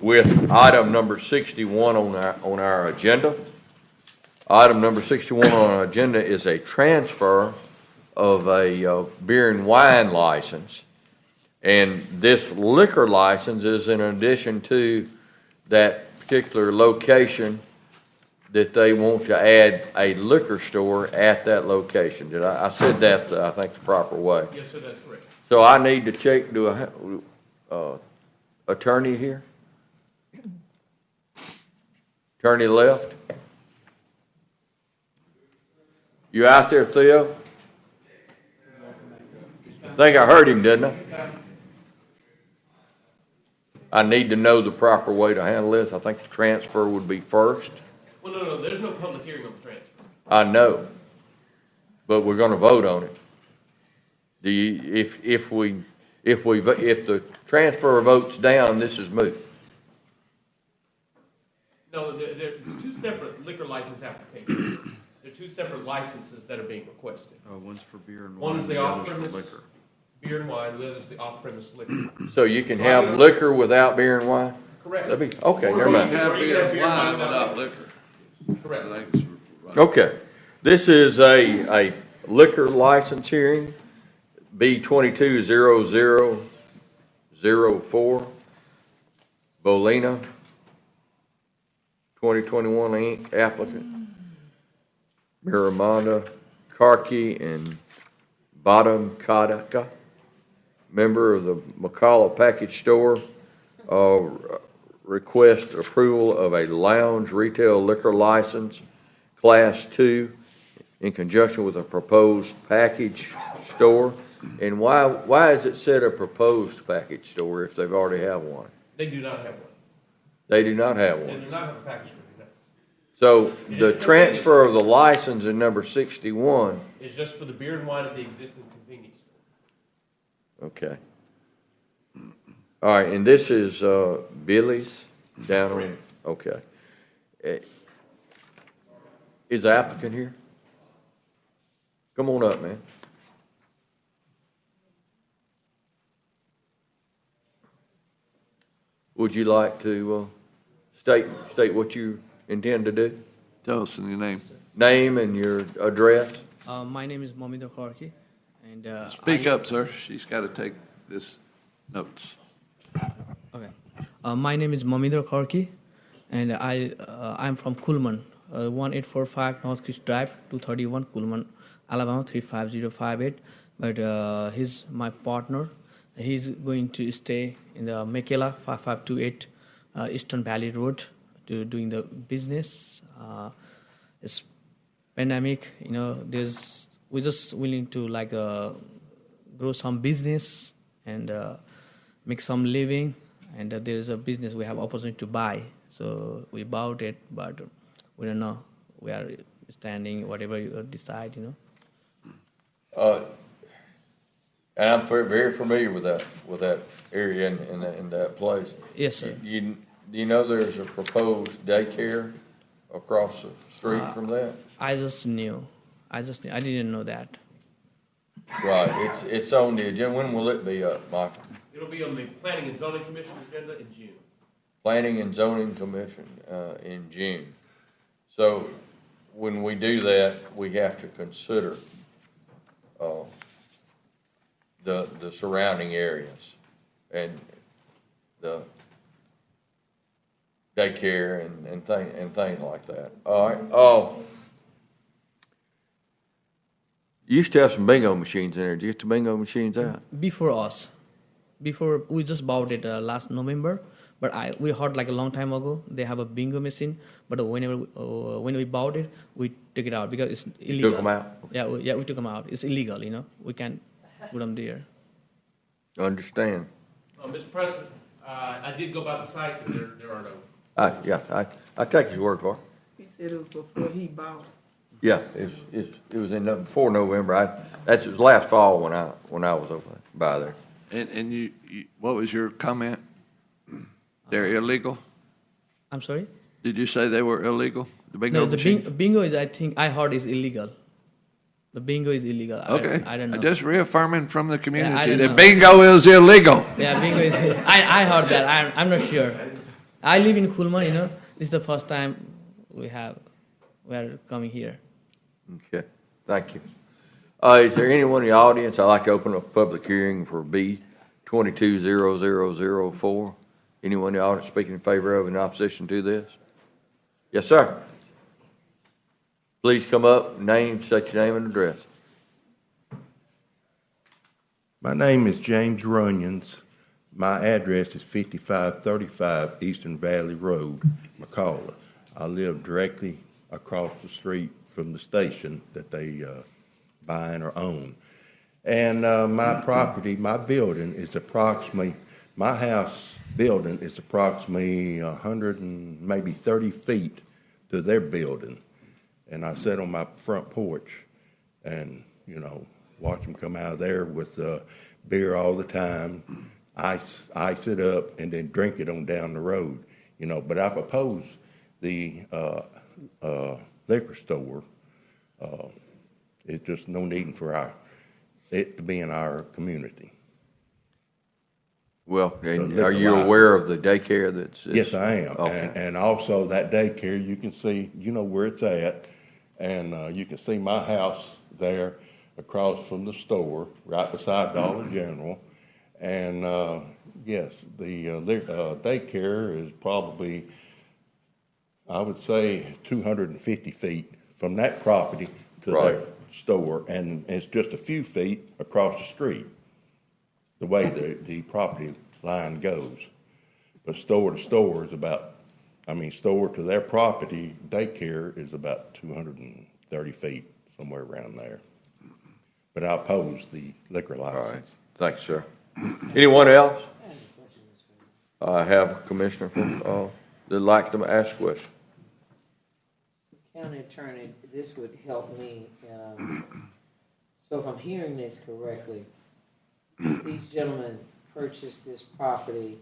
S9: with item number 61 on our agenda. Item number 61 on our agenda is a transfer of a beer and wine license. And this liquor license is in addition to that particular location that they want to add a liquor store at that location. I said that, I think, the proper way.
S15: Yes, sir, that's correct.
S9: So I need to check, attorney here? Attorney left? You out there, Theo? think I heard him, didn't I? I need to know the proper way to handle this. I think the transfer would be first.
S19: Well, no, there's no public hearing on the transfer.
S9: I know, but we're going to vote on it. Do you, if the transfer votes down, this is moot.
S19: No, they're two separate liquor license applications. They're two separate licenses that are being requested.
S5: One's for beer and
S19: One
S5: wine.
S19: is the
S5: other's for
S19: off-premise
S5: liquor.
S19: beer and wine. The other is the off-premise liquor.
S9: So you can have liquor without beer and wine?
S19: Correct.
S9: That'd be, okay,
S19: Or
S9: never
S19: you
S9: mind.
S19: can have beer and wine
S10: without liquor.
S19: Correct.
S9: Okay. This is a liquor license hearing, B220004, Bolina, 2021 Inc., applicant, Miramanda, Karki, and Badam Kadaka, member of the McCalla Package Store, request approval of a lounge retail liquor license, Class 2, in conjunction with a proposed package store. And why is it said a proposed package store if they've already have one?
S19: They do not have one.
S9: They do not have
S19: They
S9: one.
S19: do not have a package store. No.
S9: So the transfer of the license in number 61.
S19: It's just for the beer and wine at the existing convenience store.
S9: Okay. All right, and this is Billy's down on, okay. Is the applicant here? Come on up, man. Would you like to state what you intend to do?
S10: Tell us your name.
S9: Name and your address.
S1: My name is Mominder Korki, and
S10: Speak up, sir. She's got to take this notes.
S1: Okay. My name is Mominder Korki, and I'm from Kuhlman, 1845 North Christ Drive, 231 Kuhlman, Alabama 35058. But he's my partner. He's going to stay in the Mekela 5528 Eastern Valley Road to doing the business. It's pandemic, we're just willing to grow some business and make some living. And there is a business we have opportunity to buy, so we bought it, but we don't know. We are standing whatever you decide,
S9: And I'm very familiar with that area and that place.
S1: Yes, sir.
S9: Do you know there's a proposed daycare across the street from that?
S1: I just knew. I didn't know that.
S9: Right. It's on the agenda. When will it be up, Michael?
S19: It'll be on the Planning and Zoning Commission agenda in June.
S9: Planning and Zoning Commission in June. So when we do that, we have to consider the surrounding areas and the daycare and things like that. All right. You used to have some bingo machines in there. Did you get the bingo machines out?
S1: Before we just bought it last November, but we heard a long time ago they have a bingo machine. But when we bought it, we took it out because it's illegal.
S9: Took them out?
S1: Yeah, we took them out. It's illegal, We can't put them there.
S9: Understand.
S19: Mr. President, I did go by the site, but there are no.
S9: I take his word for it.
S6: He said it was before he bought.
S9: Yeah, it was before November. That was last fall when I was over by there.
S10: And you, what was your comment? They're illegal?
S1: I'm sorry?
S10: Did you say they were illegal? The bingo machine?
S1: Bingo is, I heard is illegal. The bingo is illegal.
S10: Okay.
S1: I don't know.
S10: Just reaffirming from the community
S1: I don't
S10: that
S1: know.
S10: bingo is illegal.
S1: Yeah, bingo is. I heard that. I'm not sure. I live in Kuhlman. This is the first time we are coming here.
S9: Okay, thank you. Is there anyone in the audience? I'd like to open up a public hearing for B220004. Anyone in the audience speaking in favor of and in opposition to this? Yes, sir. Please come up, state your name and address.
S12: My name is James Runyons. My address is 5535 Eastern Valley Road, McCalla. I live directly across the street from the station that they buy and or own. And my property, my building is approximately, my house building is approximately 100 and maybe 30 feet to their building. And I sit on my front porch and, watch them come out of there with beer all the time, ice it up, and then drink it on down the road. But I've opposed the liquor store. It's just no need for it to be in our community.
S9: Well, and are you aware of the daycare that's?
S12: Yes, I am.
S9: Okay.
S12: And also that daycare, you can see, where it's at, and you can see my house there across from the store, right beside Dollar General. And yes, the daycare is probably, I would say, 250 feet from that property to their store, and it's just a few feet across the street, the way the property line goes. But store to store is store to their property, daycare is about 230 feet, somewhere around there. But I oppose the liquor license.
S9: All right. Thanks, sir. Anyone else? I have a commissioner that'd like to ask a question.
S6: County Attorney, this would help me. So if I'm hearing this correctly, these gentlemen purchased this property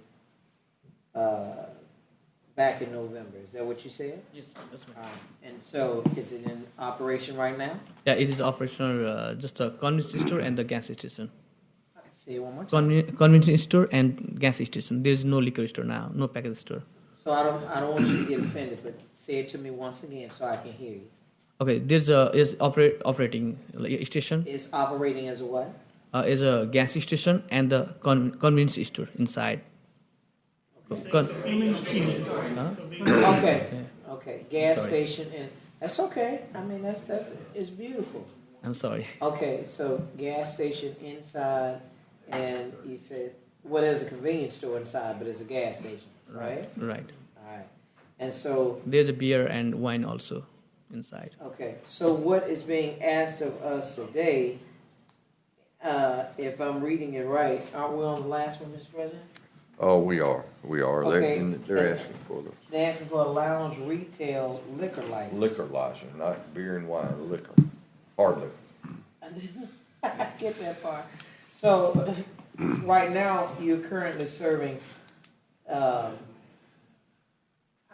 S6: back in November. Is that what you said?
S1: Yes, that's right.
S6: And so is it in operation right now?
S1: Yeah, it is operational, just a convenience store and the gas station.
S6: Say it one more time.
S1: Convenience store and gas station. There is no liquor store now, no package store.
S6: So I don't want you to get offended, but say it to me once again so I can hear you.
S1: Okay, there's operating station.
S6: It's operating as a what?
S1: Is a gas station and the convenience store inside.
S6: Okay. Okay. Gas station, and that's okay. I mean, that's it's beautiful.
S1: I'm sorry.
S6: Okay, so gas station inside, and you said, well, there's a convenience store inside, but it's a gas station, right?
S1: Right.
S6: All right. And so
S1: there's a beer and wine also inside.
S6: Okay. So what is being asked of us today? If I'm reading it right, aren't we on the last one, Mr. President?
S9: Oh, we are.
S6: Okay.
S9: They're asking for the
S6: They're asking for a lounge retail liquor license.
S9: liquor license, not beer and wine, liquor, hard liquor.
S6: I get that part. So, right now, you're currently serving, I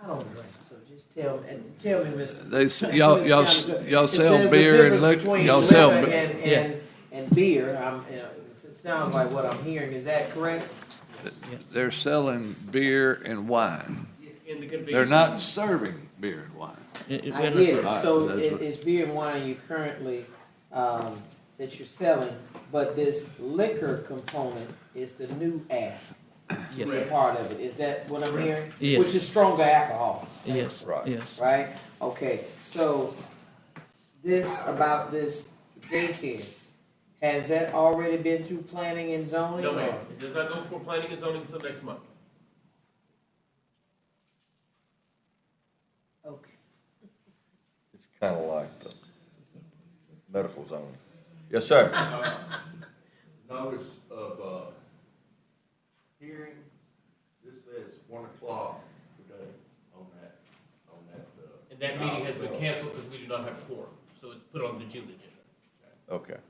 S6: don't drink, so just tell me, Mr.
S10: Y'all sell beer and liquor. Y'all sell
S6: and beer. It sounds like what I'm hearing. Is that correct?
S10: They're selling beer and wine. They're not serving beer and wine.
S6: I get it. So it's beer and wine you currently that you're selling, but this liquor component is the new ask.
S1: Yes.
S6: Be a part of it. Is that what I'm hearing?
S1: Yes.
S6: Which is stronger alcohol.
S1: Yes.
S9: Right.
S1: Yes.
S6: Right? Okay. So this daycare, has that already been through planning and zoning?
S19: No, ma'am. It does not go for planning and zoning until next month.
S6: Okay.
S9: It's kind of like the medical zone. Yes, sir.
S12: Notice of hearing, this says 1 o'clock today on that.
S19: And that meeting has been canceled because we do not have a quorum, so it's put on the June agenda.
S9: Okay.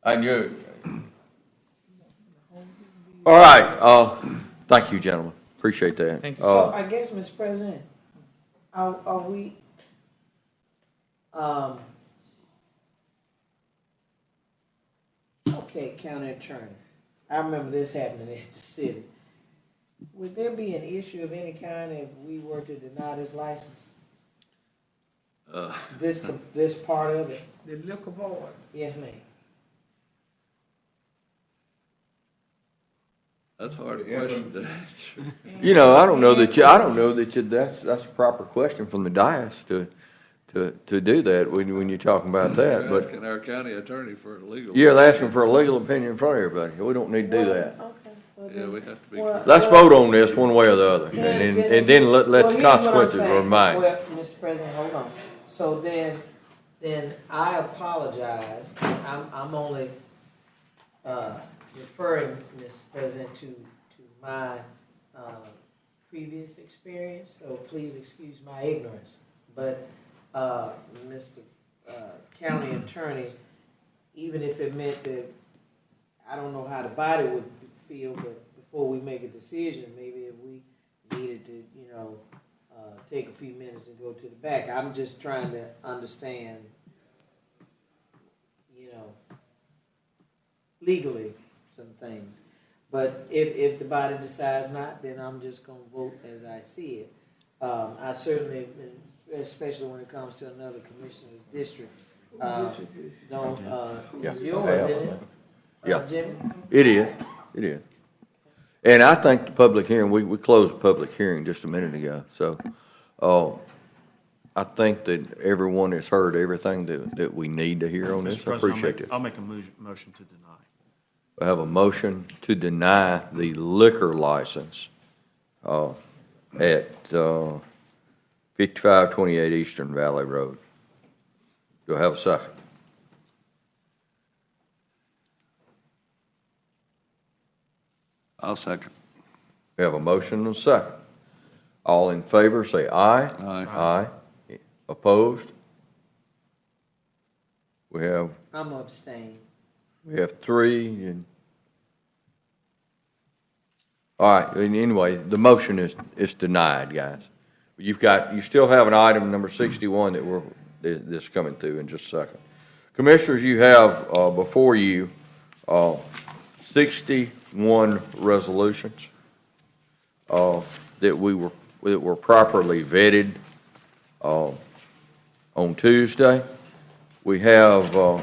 S9: I knew. All right. Thank you, gentlemen. Appreciate that.
S1: Thank you.
S6: So I guess, Mr. President, are we? Okay, County Attorney. I remember this happening in the city. Would there be an issue of any kind if we were to deny this license? This part of it.
S8: The liquor board.
S6: Yes, ma'am.
S10: That's a hard question to answer.
S9: I don't know that that's a proper question from the dais to do that when you're talking about that.
S10: We're
S9: But
S10: asking our county attorney for a legal.
S9: they're asking for a legal opinion in front of everybody. We don't need to do that.
S10: Yeah, we have to be.
S9: Let's vote on this one way or the other, and then let the consequences remain.
S6: Well, Mr. President, hold on. So then, then I apologize. I'm only referring, Mr. President, to my previous experience, so please excuse my ignorance. But Mr. County Attorney, even if it meant that I don't know how the body would feel, but before we make a decision, maybe if we needed to, take a few minutes and go to the back. I'm just trying to understand, legally some things. But if the body decides not, then I'm just going to vote as I see it. I certainly, especially when it comes to another commissioner's district, don't. It's yours, isn't it?
S9: Yeah,
S6: Jimmy?
S9: it is. It is. And I think the public hearing, we closed the public hearing just a minute ago. So I think that everyone has heard everything that we need to hear on this. I appreciate it.
S5: I'll make a motion to deny.
S9: I have a motion to deny the liquor license at 5528 Eastern Valley Road. Do I have a second?
S10: I'll second.
S9: We have a motion and a second. All in favor say aye.
S10: Aye.
S9: Aye. Opposed?
S6: I'm abstaining.
S9: We have 3. And all right. Anyway, the motion is denied, guys. You still have an item number 61 that's coming through in just a second. Commissioners, you have before you 61 resolutions that were properly vetted on Tuesday. We have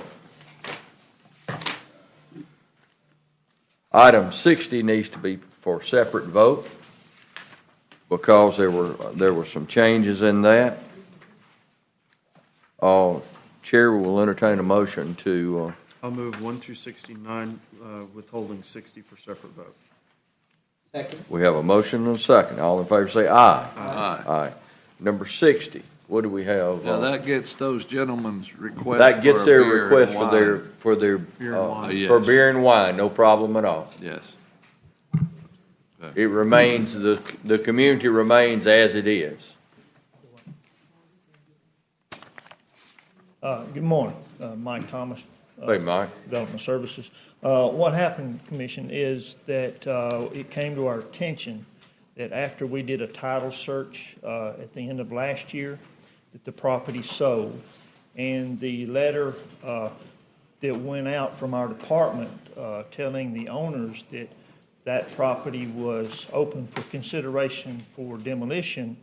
S9: item 60 needs to be for separate vote because there were some changes in that. Chair will entertain a motion to.
S5: I'll move 1 through 69, withholding 60 for separate vote.
S6: Second.
S9: We have a motion and a second. All in favor say aye.
S10: Aye.
S9: Aye. Number 60. What do we have?
S10: Now that gets those gentlemen's request.
S9: That gets
S10: for
S9: their
S10: beer
S9: request
S10: and
S9: for their
S5: Beer and wine.
S10: Yes.
S9: for beer and wine. No problem at all.
S10: Yes.
S9: It remains the community remains as it is.
S17: Good morning, Mike Thomas.
S9: Hey, Mike.
S17: Development Services. What happened, Commission, is that it came to our attention that after we did a title search at the end of last year, that the property sold. And the letter that went out from our department telling the owners that that property was open for consideration for demolition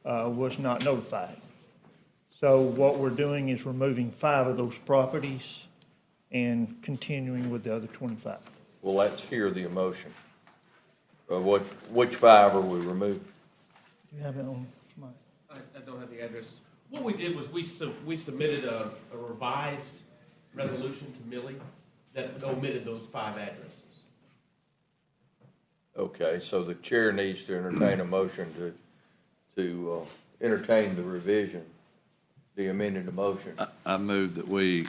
S17: was not notified. So what we're doing is removing 5 of those properties and continuing with the other 25.
S9: Well, let's hear the emotion. Which 5 are we removing?
S17: Do you have it on, Mike?
S19: I don't have the address. What we did was we submitted a revised resolution to Millie that omitted those 5 addresses.
S9: Okay, so the chair needs to entertain a motion to entertain the revision, the amended motion.
S10: I move that we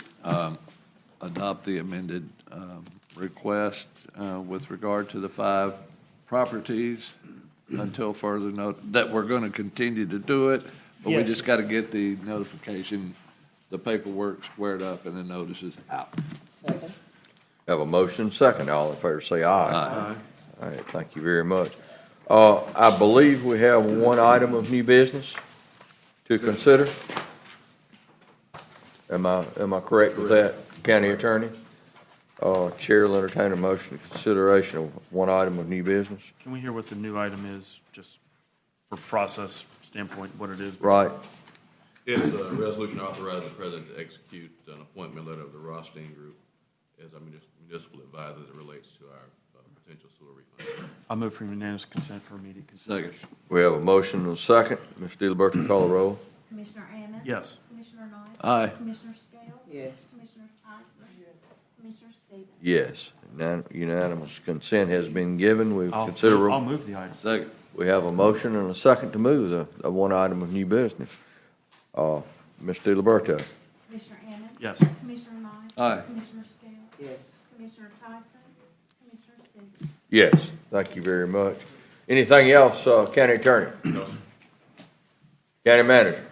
S10: adopt the amended request with regard to the 5 properties until further note that we're going to continue to do it, but we just got to get the notification, the paperwork squared up, and the notices out.
S6: Second.
S9: Have a motion second. All in favor say aye.
S10: Aye.
S9: All right, thank you very much. I believe we have one item of new business to consider. Am I correct with that, County Attorney? Chair will entertain a motion to consideration of one item of new business.
S5: Can we hear what the new item is, just for process standpoint, what it is?
S9: Right.
S2: It's a resolution authorizing the president to execute an appointment letter of the Rothstein Group as our municipal advisor as it relates to our potential sewer refund.
S5: I'll move for unanimous consent for immediate consideration.
S9: We have a motion and a second. Mr. Diliberto, call the roll.
S14: Commissioner Ammons?
S5: Yes.
S14: Commissioner Knight?
S9: Aye.
S14: Commissioner Scales?
S6: Yes.
S14: Commissioner Tyson? Commissioner Stevens?
S9: Yes. Unanimous consent has been given. We
S5: I'll
S9: consider.
S5: I'll move the item.
S10: Second.
S9: We have a motion and a second to move the one item of new business. Mr. Diliberto.
S14: Commissioner Ammons?
S5: Yes.
S14: Commissioner Knight?
S10: Aye.
S14: Commissioner Scales?
S6: Yes.
S14: Commissioner Tyson? Commissioner Stevens?
S9: Yes, thank you very much. Anything else, County Attorney?
S18: No, sir.
S9: County Manager?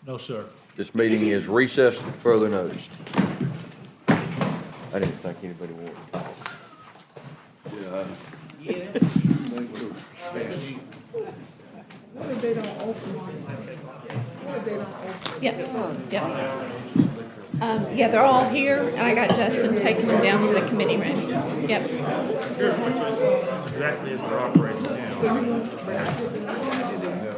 S18: No, sir.
S9: This meeting is recessed and further noticed. I didn't think anybody wanted.
S6: What if they don't open one? What if they don't open?
S7: Yeah, they're all here, and I got Justin taking them down to the committee room. Yep.
S17: It's exactly as they're operating now.
S6: So you want